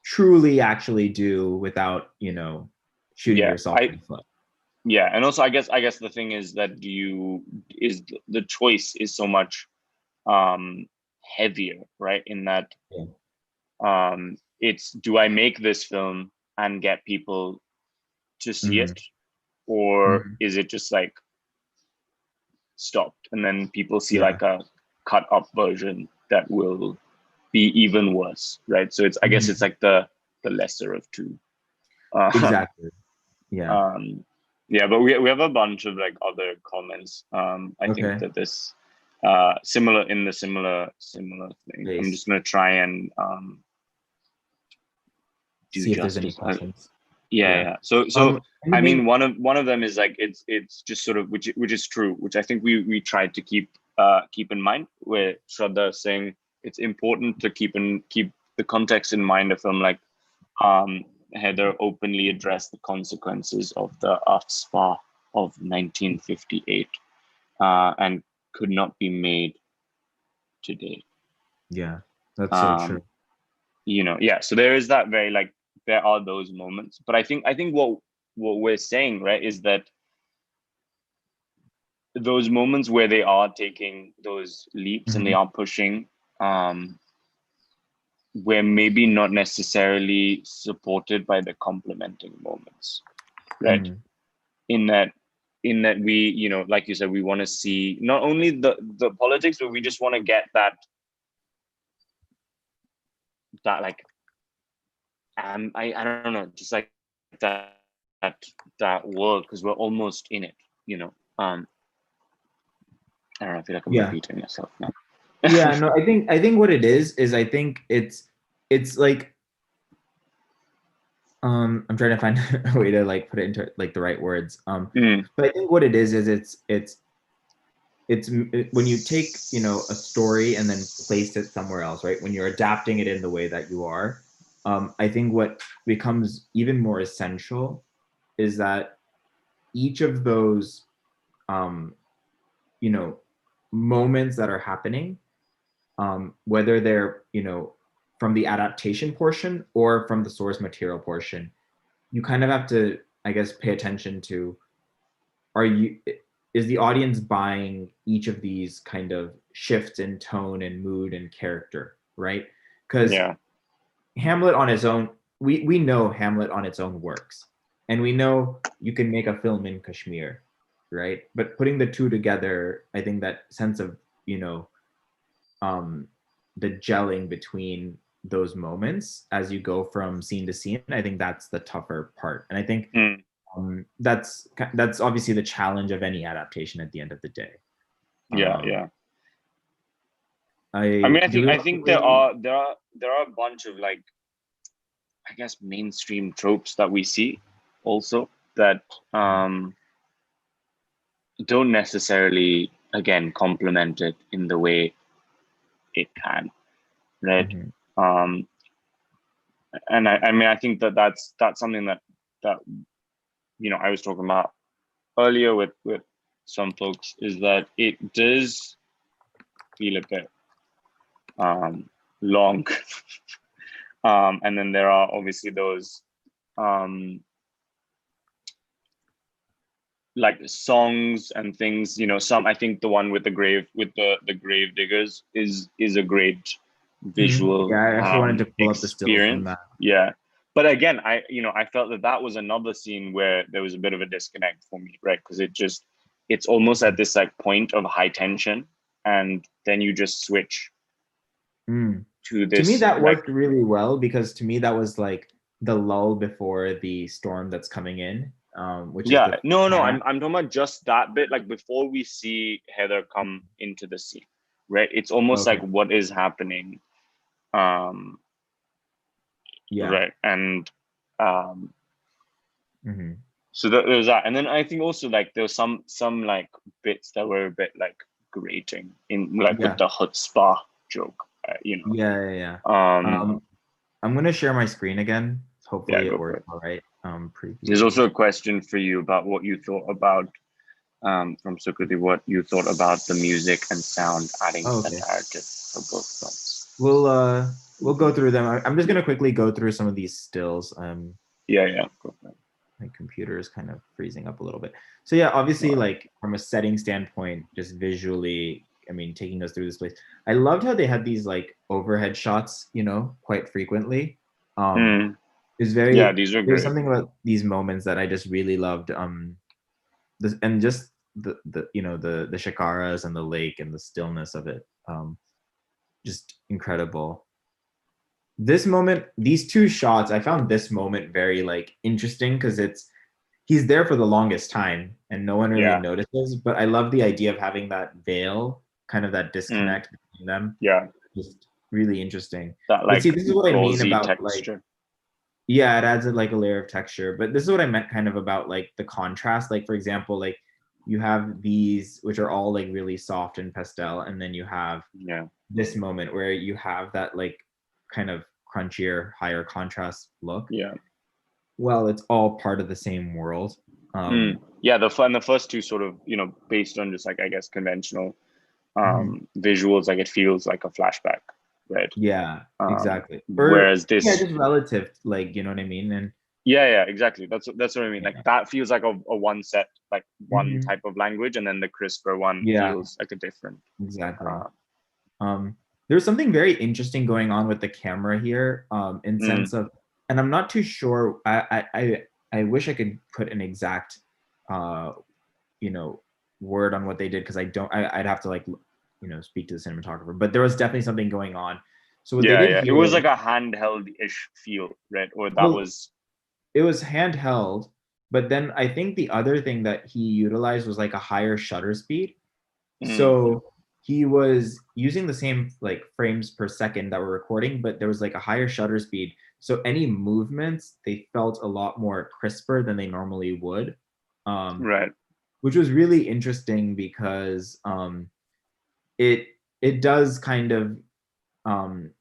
[SPEAKER 2] truly actually do without, shooting
[SPEAKER 1] yeah.
[SPEAKER 2] yourself in the foot?
[SPEAKER 1] Yeah, and also I guess the thing is that the choice is so much um heavier, right? In that
[SPEAKER 2] Yeah.
[SPEAKER 1] it's, do I make this film and get people to see
[SPEAKER 2] Hmm.
[SPEAKER 1] it, or
[SPEAKER 2] Hmm.
[SPEAKER 1] is it just like stopped and then people see
[SPEAKER 2] Yeah.
[SPEAKER 1] like a cut up version that will be even worse, right? So I guess it's
[SPEAKER 2] Hmm.
[SPEAKER 1] like the lesser of two. um,
[SPEAKER 2] Exactly. Yeah.
[SPEAKER 1] um yeah, but we have a bunch of like other comments. I think
[SPEAKER 2] Okay.
[SPEAKER 1] that this similar thing. I'm
[SPEAKER 2] Base.
[SPEAKER 1] just going to try and do
[SPEAKER 2] See if there's any
[SPEAKER 1] justice.
[SPEAKER 2] questions.
[SPEAKER 1] Yeah,
[SPEAKER 2] Yeah.
[SPEAKER 1] yeah. So I mean,
[SPEAKER 2] Anything.
[SPEAKER 1] one of them is like it's just sort of, which is true, which I think we tried to keep in mind. Where Shraddha is saying it's important to keep the context in mind. A film like Haider openly addressed the consequences of the Afspa of 1958, and could not be made today.
[SPEAKER 2] Yeah, that's so
[SPEAKER 1] Um,
[SPEAKER 2] true.
[SPEAKER 1] yeah. So there is that very like, there are those moments, but I think what we're saying, right, is that those moments where they are taking those leaps and they
[SPEAKER 2] Hmm.
[SPEAKER 1] are pushing, were maybe not necessarily supported by the complementing moments, right?
[SPEAKER 2] Hmm.
[SPEAKER 1] In that we, like you said, we want to see not only the politics, but we just want to get that like, I don't know, just like that world, because we're almost in it, you know. I don't know, I feel like I'm
[SPEAKER 2] Yeah.
[SPEAKER 1] repeating myself now.
[SPEAKER 2] Yeah. No, I think what it is I think it's like I'm trying to find a way to like put it into like the right words.
[SPEAKER 1] Mm,
[SPEAKER 2] But I think what it is it's when you take a story and then place it somewhere else, right? When you're adapting it in the way that you are, I think what becomes even more essential is that each of those um, you know moments that are happening, whether they're from the adaptation portion or from the source material portion, you kind of have to, I guess, pay attention to, are you is the audience buying each of these kind of shifts in tone and mood and character, right? Because
[SPEAKER 1] yeah,
[SPEAKER 2] Hamlet on its own, we know Hamlet on its own works, and we know you can make a film in Kashmir, right? But putting the two together, I think that sense of you know um, the gelling between those moments as you go from scene to scene, I think that's the tougher part, and I think
[SPEAKER 1] mm,
[SPEAKER 2] that's obviously the challenge of any adaptation at the end of the day.
[SPEAKER 1] yeah,
[SPEAKER 2] Um,
[SPEAKER 1] yeah. I
[SPEAKER 2] I
[SPEAKER 1] mean, I
[SPEAKER 2] do
[SPEAKER 1] think
[SPEAKER 2] we
[SPEAKER 1] I
[SPEAKER 2] want to
[SPEAKER 1] think there
[SPEAKER 2] really,
[SPEAKER 1] are there are there are a bunch of like, I guess, mainstream tropes that we see also that don't necessarily, again, complement it in the way it can, right?
[SPEAKER 2] Mhm.
[SPEAKER 1] Um, and I mean, I think that that's something that I was talking about earlier with some folks, is that it does feel a bit long. And then there are obviously those um, like songs and things. Some, I think the one with the grave diggers is a great
[SPEAKER 2] Yeah,
[SPEAKER 1] visual
[SPEAKER 2] I actually wanted to pull up the stills from
[SPEAKER 1] experience.
[SPEAKER 2] that.
[SPEAKER 1] Yeah, but again, I felt that was another scene where there was a bit of a disconnect for me, right? Because it's almost at this like point of high tension, and then you just switch
[SPEAKER 2] Mm.
[SPEAKER 1] to
[SPEAKER 2] To me,
[SPEAKER 1] this
[SPEAKER 2] that
[SPEAKER 1] like,
[SPEAKER 2] worked really well because to me that was like the lull before the storm that's coming in, which is
[SPEAKER 1] yeah,
[SPEAKER 2] the
[SPEAKER 1] no,
[SPEAKER 2] climax.
[SPEAKER 1] I'm talking about just that bit, like before we see Heather come into the scene, right? It's almost
[SPEAKER 2] Okay.
[SPEAKER 1] like what is happening, um,
[SPEAKER 2] Yeah.
[SPEAKER 1] right? And um,
[SPEAKER 2] Hmm.
[SPEAKER 1] so there's that, and then I think also like there was some like bits that were a bit like grating in, like with
[SPEAKER 2] Yeah.
[SPEAKER 1] the chutzpah joke,
[SPEAKER 2] Yeah. Yeah. Yeah.
[SPEAKER 1] um,
[SPEAKER 2] Um, I'm gonna share my screen again.
[SPEAKER 1] yeah,
[SPEAKER 2] Hopefully it
[SPEAKER 1] go for
[SPEAKER 2] works
[SPEAKER 1] it.
[SPEAKER 2] all right.
[SPEAKER 1] There's
[SPEAKER 2] Preview.
[SPEAKER 1] also a question for you about what you thought about from Sukriti what you thought about the music and sound adding
[SPEAKER 2] Oh,
[SPEAKER 1] to the
[SPEAKER 2] okay.
[SPEAKER 1] narrative for both films.
[SPEAKER 2] We'll go through them. I'm just gonna quickly go through some of these stills.
[SPEAKER 1] Yeah, go for it.
[SPEAKER 2] My computer is kind of freezing up a little bit. So yeah, obviously,
[SPEAKER 1] Wow.
[SPEAKER 2] like from a setting standpoint, just visually, I mean, taking us through this place, I loved how they had these like overhead shots, quite frequently.
[SPEAKER 1] Mm,
[SPEAKER 2] It's
[SPEAKER 1] yeah,
[SPEAKER 2] very
[SPEAKER 1] these are
[SPEAKER 2] There's
[SPEAKER 1] great.
[SPEAKER 2] something about these moments that I just really loved. This and just the shikaras and the lake and the stillness of it. Just incredible. This moment, these two shots, I found this moment very like interesting because he's there for the longest time and no one really
[SPEAKER 1] Yeah.
[SPEAKER 2] notices. But I love the idea of having that veil, kind of that
[SPEAKER 1] Mm,
[SPEAKER 2] disconnect between them.
[SPEAKER 1] yeah.
[SPEAKER 2] Just really interesting.
[SPEAKER 1] That
[SPEAKER 2] But see,
[SPEAKER 1] like
[SPEAKER 2] this is what I mean
[SPEAKER 1] gauzy
[SPEAKER 2] about like,
[SPEAKER 1] texture.
[SPEAKER 2] yeah, it adds like a layer of texture. But this is what I meant kind of about like the contrast. Like, for example, like you have these, which are all like really soft and pastel, and then you have
[SPEAKER 1] Yeah.
[SPEAKER 2] this moment where you have that like kind of crunchier, higher contrast look.
[SPEAKER 1] Yeah.
[SPEAKER 2] Well, it's all part of the same world.
[SPEAKER 1] Yeah, the first two sort of, based on just like I guess conventional
[SPEAKER 2] Mhm.
[SPEAKER 1] visuals, like it feels like a flashback, right?
[SPEAKER 2] Yeah, exactly. Or
[SPEAKER 1] Whereas
[SPEAKER 2] yeah,
[SPEAKER 1] this,
[SPEAKER 2] just relative, like you know what I mean? And
[SPEAKER 1] yeah, exactly. That's what I mean. Like
[SPEAKER 2] yeah,
[SPEAKER 1] that feels like a one set, like one
[SPEAKER 2] Mhm.
[SPEAKER 1] type of language, and then the crisper one
[SPEAKER 2] Yeah,
[SPEAKER 1] feels like a different.
[SPEAKER 2] exactly.
[SPEAKER 1] Uh,
[SPEAKER 2] Um, there's something very interesting going on with the camera here, in
[SPEAKER 1] mm,
[SPEAKER 2] sense of, and I'm not too sure. I wish I could put an exact, uh, you know, word on what they did because I don't. I'd have to like, speak to the cinematographer. But there was definitely something going on. So what they did
[SPEAKER 1] yeah. It was
[SPEAKER 2] here,
[SPEAKER 1] like a handheld-ish feel, right? Or that
[SPEAKER 2] well,
[SPEAKER 1] was,
[SPEAKER 2] it was handheld, but then I think the other thing that he utilized was like a higher shutter speed.
[SPEAKER 1] mm,
[SPEAKER 2] So he was using the same like frames per second that we're recording, but there was like a higher shutter speed. So any movements, they felt a lot more crisper than they normally would. Um,
[SPEAKER 1] right.
[SPEAKER 2] which was really interesting because it it does kind of um,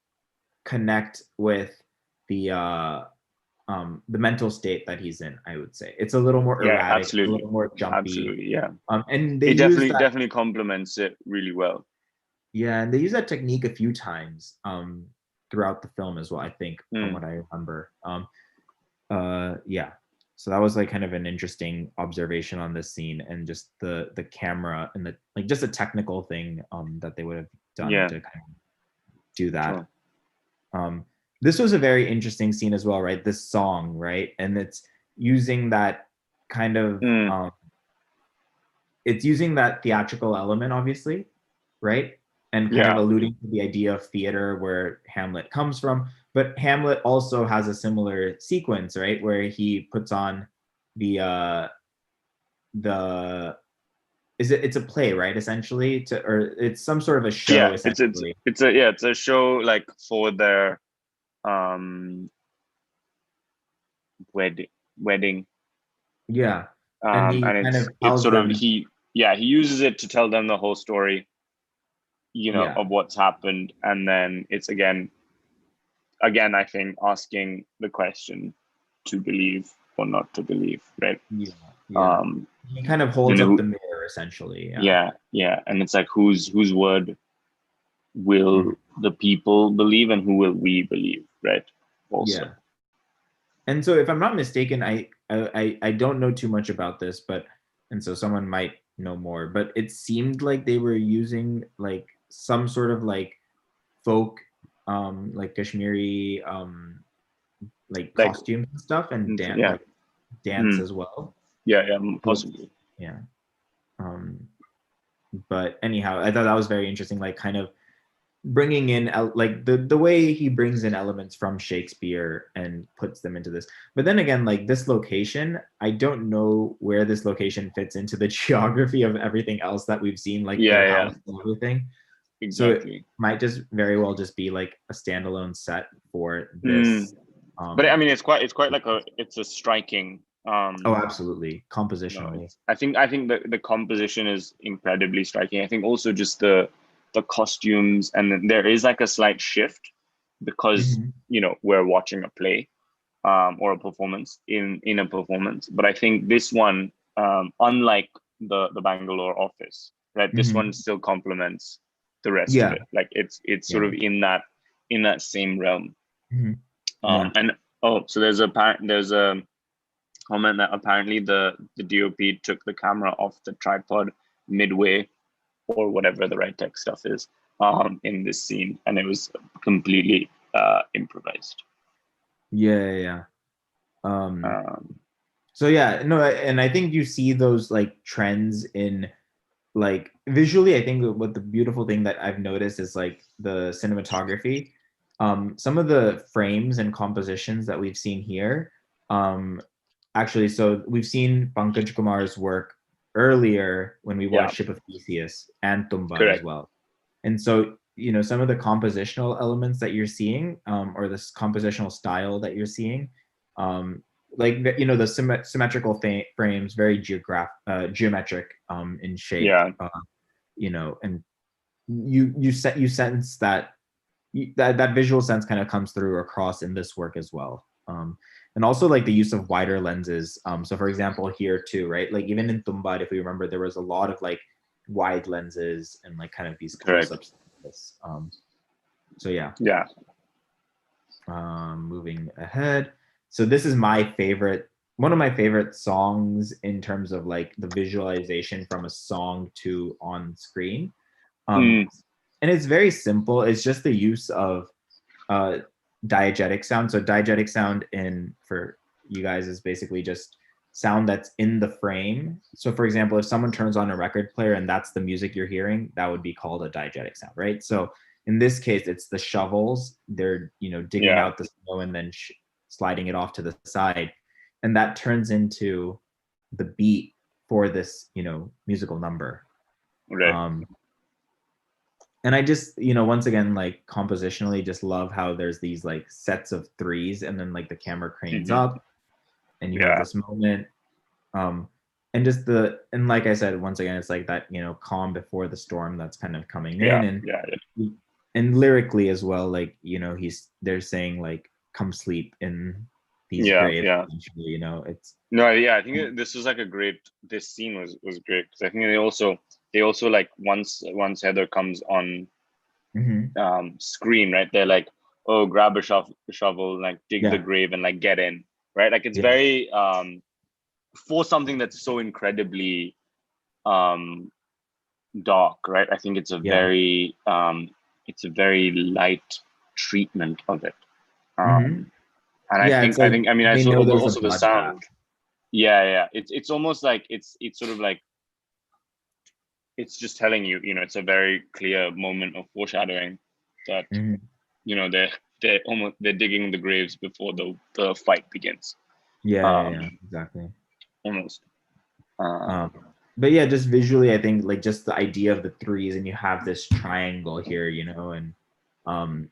[SPEAKER 2] connect with the the mental state that he's in. I would say it's a little more
[SPEAKER 1] Yeah,
[SPEAKER 2] erratic, a
[SPEAKER 1] absolutely,
[SPEAKER 2] little more jumpy,
[SPEAKER 1] absolutely. Yeah,
[SPEAKER 2] and they
[SPEAKER 1] it
[SPEAKER 2] use
[SPEAKER 1] definitely
[SPEAKER 2] that.
[SPEAKER 1] definitely complements it really well.
[SPEAKER 2] Yeah, and they use that technique a few times throughout the film as well. I think from
[SPEAKER 1] Mm,
[SPEAKER 2] what I remember. Yeah. So that was like kind of an interesting observation on this scene and just the camera and the like just a technical thing that they would have done
[SPEAKER 1] yeah,
[SPEAKER 2] to kind of do that.
[SPEAKER 1] sure.
[SPEAKER 2] Um, this was a very interesting scene as well, right? This song, right? And using that kind of
[SPEAKER 1] Mm,
[SPEAKER 2] it's using that theatrical element, obviously, right? And kind of
[SPEAKER 1] yeah,
[SPEAKER 2] alluding to the idea of theater where Hamlet comes from. But Hamlet also has a similar sequence, right? Where he puts on the it's a play, right? Essentially, or it's some sort of a show,
[SPEAKER 1] yeah. It's
[SPEAKER 2] essentially.
[SPEAKER 1] it's a yeah, it's a show like for their um wedding wedding
[SPEAKER 2] Yeah. And he
[SPEAKER 1] and
[SPEAKER 2] kind of
[SPEAKER 1] it's
[SPEAKER 2] tells
[SPEAKER 1] sort of
[SPEAKER 2] them,
[SPEAKER 1] he uses it to tell them the whole story,
[SPEAKER 2] yeah,
[SPEAKER 1] of what's happened, and then it's again I think asking the question to believe or not to believe, right?
[SPEAKER 2] yeah, yeah.
[SPEAKER 1] um
[SPEAKER 2] He kind of
[SPEAKER 1] you
[SPEAKER 2] holds
[SPEAKER 1] know
[SPEAKER 2] up the
[SPEAKER 1] who,
[SPEAKER 2] mirror, essentially. Yeah.
[SPEAKER 1] yeah, and it's like whose word will
[SPEAKER 2] Mhm.
[SPEAKER 1] the people believe and who will we believe, right? Also,
[SPEAKER 2] Yeah. And so if I'm not mistaken, I don't know too much about this, but and so someone might know more, but it seemed like they were using like some sort of like folk like Kashmiri like
[SPEAKER 1] like
[SPEAKER 2] costumes and stuff and
[SPEAKER 1] yeah,
[SPEAKER 2] dance
[SPEAKER 1] mm,
[SPEAKER 2] as well.
[SPEAKER 1] yeah,
[SPEAKER 2] So,
[SPEAKER 1] possibly.
[SPEAKER 2] yeah. Um but anyhow, I thought that was very interesting, like kind of bringing in like the way he brings in elements from Shakespeare and puts them into this. But then again, like this location, I don't know where this location fits into the geography of everything else that we've seen, like their
[SPEAKER 1] Yeah,
[SPEAKER 2] house and everything. So it
[SPEAKER 1] exactly.
[SPEAKER 2] might just very well just be like a standalone set for
[SPEAKER 1] Mm.
[SPEAKER 2] this.
[SPEAKER 1] But I
[SPEAKER 2] Um,
[SPEAKER 1] mean, it's quite like it's a striking.
[SPEAKER 2] oh, absolutely,
[SPEAKER 1] No,
[SPEAKER 2] compositionally.
[SPEAKER 1] it's I think the composition is incredibly striking. I think also just the costumes, and then there is like a slight shift because
[SPEAKER 2] Mhm.
[SPEAKER 1] we're watching a play or a performance in a performance. But I think this one, unlike the Bangalore office, right? This one
[SPEAKER 2] Mhm.
[SPEAKER 1] still complements the rest of
[SPEAKER 2] Yeah.
[SPEAKER 1] it. Like it's sort
[SPEAKER 2] Yeah.
[SPEAKER 1] of in that same realm.
[SPEAKER 2] Mhm. Yeah.
[SPEAKER 1] And so there's a comment that apparently the DOP took the camera off the tripod midway, or whatever the right tech stuff is, in this scene, and it was completely improvised.
[SPEAKER 2] Yeah. Yeah. Yeah. Um,
[SPEAKER 1] Um,
[SPEAKER 2] so yeah, no, and I think you see those like trends in like visually. I think what the beautiful thing that I've noticed is like the cinematography. Some of the frames and compositions that we've seen here, um, actually, so we've seen Pankaj Kumar's work earlier when we
[SPEAKER 1] yeah,
[SPEAKER 2] watched Ship of Theseus and Tumbad as
[SPEAKER 1] correct.
[SPEAKER 2] well. And so, some of the compositional elements that you're seeing, or this compositional style that you're seeing, um, like the symmetrical frames, very geometric in shape,
[SPEAKER 1] Yeah,
[SPEAKER 2] and you sense that that visual sense kind of comes through across in this work as well. And also like the use of wider lenses. So for example, here too, right? Like even in Tumbad, if we remember, there was a lot of like wide lenses and like kind of these
[SPEAKER 1] correct.
[SPEAKER 2] close-ups. So yeah,
[SPEAKER 1] Yeah.
[SPEAKER 2] moving ahead. So this is one of my favorite songs in terms of like the visualization from a song to on screen.
[SPEAKER 1] Mm,
[SPEAKER 2] And it's very simple. It's just the use of uh, diegetic sound. So diegetic sound for you guys is basically just sound that's in the frame. So for example, if someone turns on a record player and that's the music you're hearing, that would be called a diegetic sound, right? So in this case, it's the shovels. They're digging
[SPEAKER 1] yeah.
[SPEAKER 2] out the snow and then sliding it off to the side, and that turns into the beat for this musical number.
[SPEAKER 1] Right.
[SPEAKER 2] Um, and I just once again, like compositionally, just love how there's these like sets of threes and then like the camera cranes
[SPEAKER 1] Hmm.
[SPEAKER 2] up and you have
[SPEAKER 1] Yeah.
[SPEAKER 2] this moment, um and just and like I said, once again, it's like that calm before the storm that's kind of coming
[SPEAKER 1] Yeah.
[SPEAKER 2] in.
[SPEAKER 1] Yeah.
[SPEAKER 2] And lyrically as well, like they're saying like come sleep in these
[SPEAKER 1] Yeah.
[SPEAKER 2] graves,
[SPEAKER 1] Yeah.
[SPEAKER 2] it's
[SPEAKER 1] No, yeah, I think this was like this scene was great, because I think they also like once Heather comes on
[SPEAKER 2] Mhm.
[SPEAKER 1] screen, right? They're like, oh, grab a shovel, like dig the
[SPEAKER 2] Yeah,
[SPEAKER 1] grave and like get in, right? Like it's
[SPEAKER 2] yeah.
[SPEAKER 1] very for something that's so incredibly um dark, right? I think
[SPEAKER 2] Yeah.
[SPEAKER 1] it's a very light treatment of it.
[SPEAKER 2] Hmm.
[SPEAKER 1] And
[SPEAKER 2] Yeah, it's
[SPEAKER 1] I
[SPEAKER 2] like
[SPEAKER 1] think, I mean, I
[SPEAKER 2] they
[SPEAKER 1] saw
[SPEAKER 2] know there's a
[SPEAKER 1] also the
[SPEAKER 2] bloodbath.
[SPEAKER 1] sound. Yeah, yeah. It's almost like it's sort of like it's just telling you, it's a very clear moment of foreshadowing that,
[SPEAKER 2] Mhm.
[SPEAKER 1] they're digging the graves before the fight begins.
[SPEAKER 2] Yeah, yeah,
[SPEAKER 1] Um,
[SPEAKER 2] yeah, exactly.
[SPEAKER 1] almost.
[SPEAKER 2] Um,
[SPEAKER 1] Um,
[SPEAKER 2] but yeah, just visually, I think like just the idea of the threes, and you have this triangle here, um,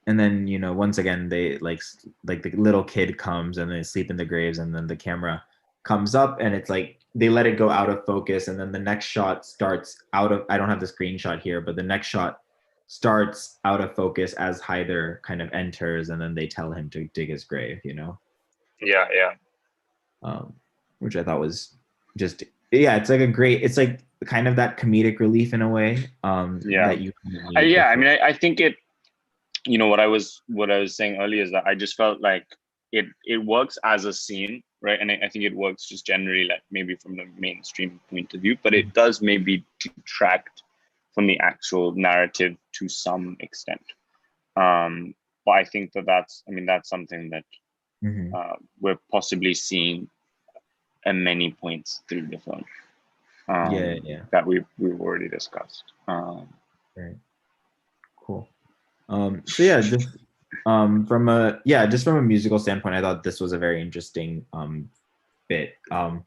[SPEAKER 2] and then once again they like the little kid comes and they sleep in the graves, and then the camera comes up and it's like they let it go out of focus, and then the next shot starts out of. I don't have the screenshot here, but the next shot starts out of focus as Haider kind of enters, and then they tell him to dig his grave.
[SPEAKER 1] yeah, yeah,
[SPEAKER 2] um, which I thought was just yeah, it's like it's like kind of that comedic relief in a way
[SPEAKER 1] yeah.
[SPEAKER 2] that you need
[SPEAKER 1] Yeah. I
[SPEAKER 2] before.
[SPEAKER 1] mean, I think what I was saying earlier is that I just felt like it works as a scene, right? And I think it works just generally, like maybe from the mainstream point of view, but it does maybe detract from the actual narrative to some extent. But I think that's something that
[SPEAKER 2] Mm-hmm.
[SPEAKER 1] we're possibly seeing at many points through the film,
[SPEAKER 2] Yeah, yeah,
[SPEAKER 1] that we've already discussed.
[SPEAKER 2] right, cool. So yeah, just from a musical standpoint, I thought this was a very interesting bit. And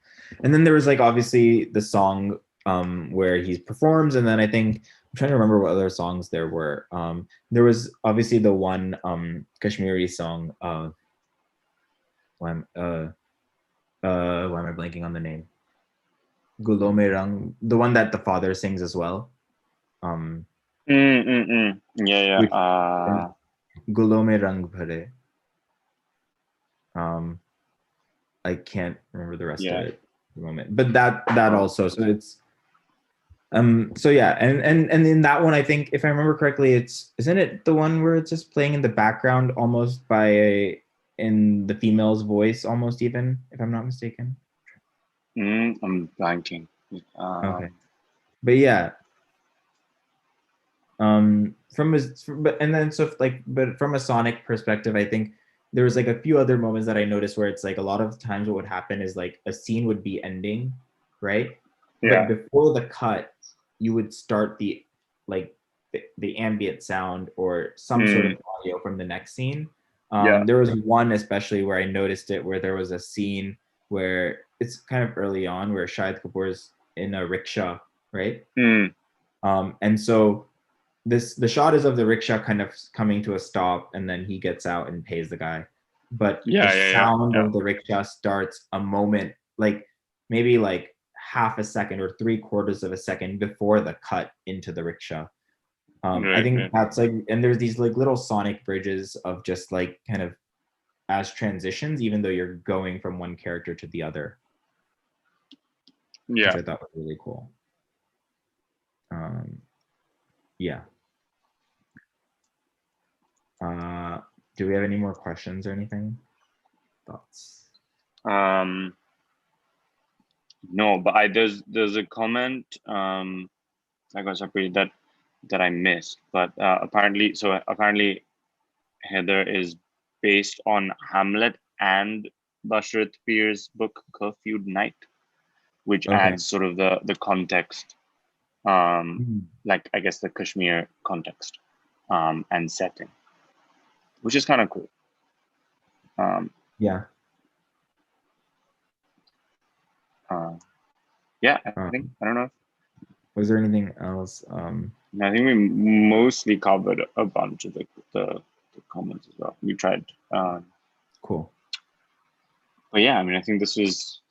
[SPEAKER 2] then there was like obviously the song where he performs, and then I think I'm trying to remember what other songs there were. There was obviously the one Kashmiri song. Why am why am I blanking on the name? Gulome Rang, the one that the father sings as well. Um,
[SPEAKER 1] Yeah, yeah.
[SPEAKER 2] which Gulome Rang Bhare. Um, I can't remember the rest of
[SPEAKER 1] Yeah.
[SPEAKER 2] it. moment. But that also, so it's so yeah, and in that one, I think if I remember correctly, isn't it the one where it's just playing in the background almost in the female's voice, almost, even if I'm not mistaken.
[SPEAKER 1] I'm blanking.
[SPEAKER 2] Okay, but yeah, but from a sonic perspective, I think there was like a few other moments that I noticed where it's like a lot of times what would happen is like a scene would be ending, right?
[SPEAKER 1] Yeah.
[SPEAKER 2] But before the cut, you would start like the ambient sound or some sort of audio from the next scene.
[SPEAKER 1] Yeah.
[SPEAKER 2] There was one especially where I noticed it, where there was a scene where it's kind of early on where Shahid Kapoor's in a rickshaw, right? And so the shot is of the rickshaw kind of coming to a stop, and then he gets out and pays the guy. But the sound of the rickshaw starts a moment, like maybe like half a second or 3/4 of a second before the cut into the rickshaw. I think that's like, and there's these like little sonic bridges of just like kind of as transitions, even though you're going from one character to the other.
[SPEAKER 1] Yeah.
[SPEAKER 2] Which I thought was really cool. Yeah. Do we have any more questions or anything? Thoughts?
[SPEAKER 1] No, but there's a comment I got separated that I missed, but apparently Haider is based on Hamlet and Bashrat Peer's book Curfewed Night, which adds sort of the context, like I guess the Kashmir context and setting, which is kind of cool.
[SPEAKER 2] Yeah.
[SPEAKER 1] Yeah, I think, I don't know.
[SPEAKER 2] Was there anything else?
[SPEAKER 1] I think we mostly covered a bunch of the comments as well. We tried.
[SPEAKER 2] Cool. But
[SPEAKER 1] yeah, I mean, I think this was.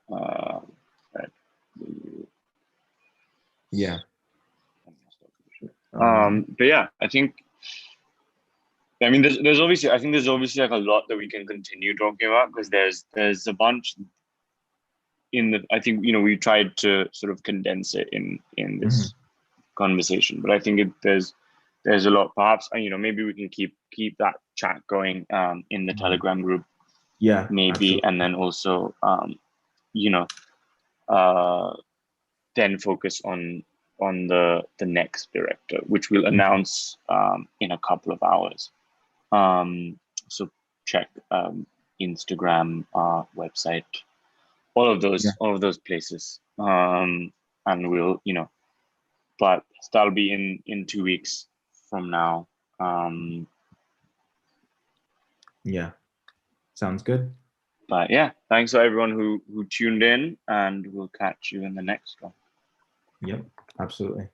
[SPEAKER 1] Right.
[SPEAKER 2] Yeah.
[SPEAKER 1] But yeah, I think. I mean, there's obviously like a lot that we can continue talking about, because there's a bunch I think, we tried to sort of condense it in this conversation, but I think there's a lot. Perhaps maybe we can keep that chat going in the Telegram group.
[SPEAKER 2] Yeah,
[SPEAKER 1] maybe, absolutely. And then also then focus on the next director, which we'll announce in a couple of hours. So check Instagram, website, all of those places, and we'll but that'll be in 2 weeks from now.
[SPEAKER 2] Yeah, sounds good.
[SPEAKER 1] But yeah, thanks for everyone who tuned in, and we'll catch you in the next one.
[SPEAKER 2] Yep, absolutely.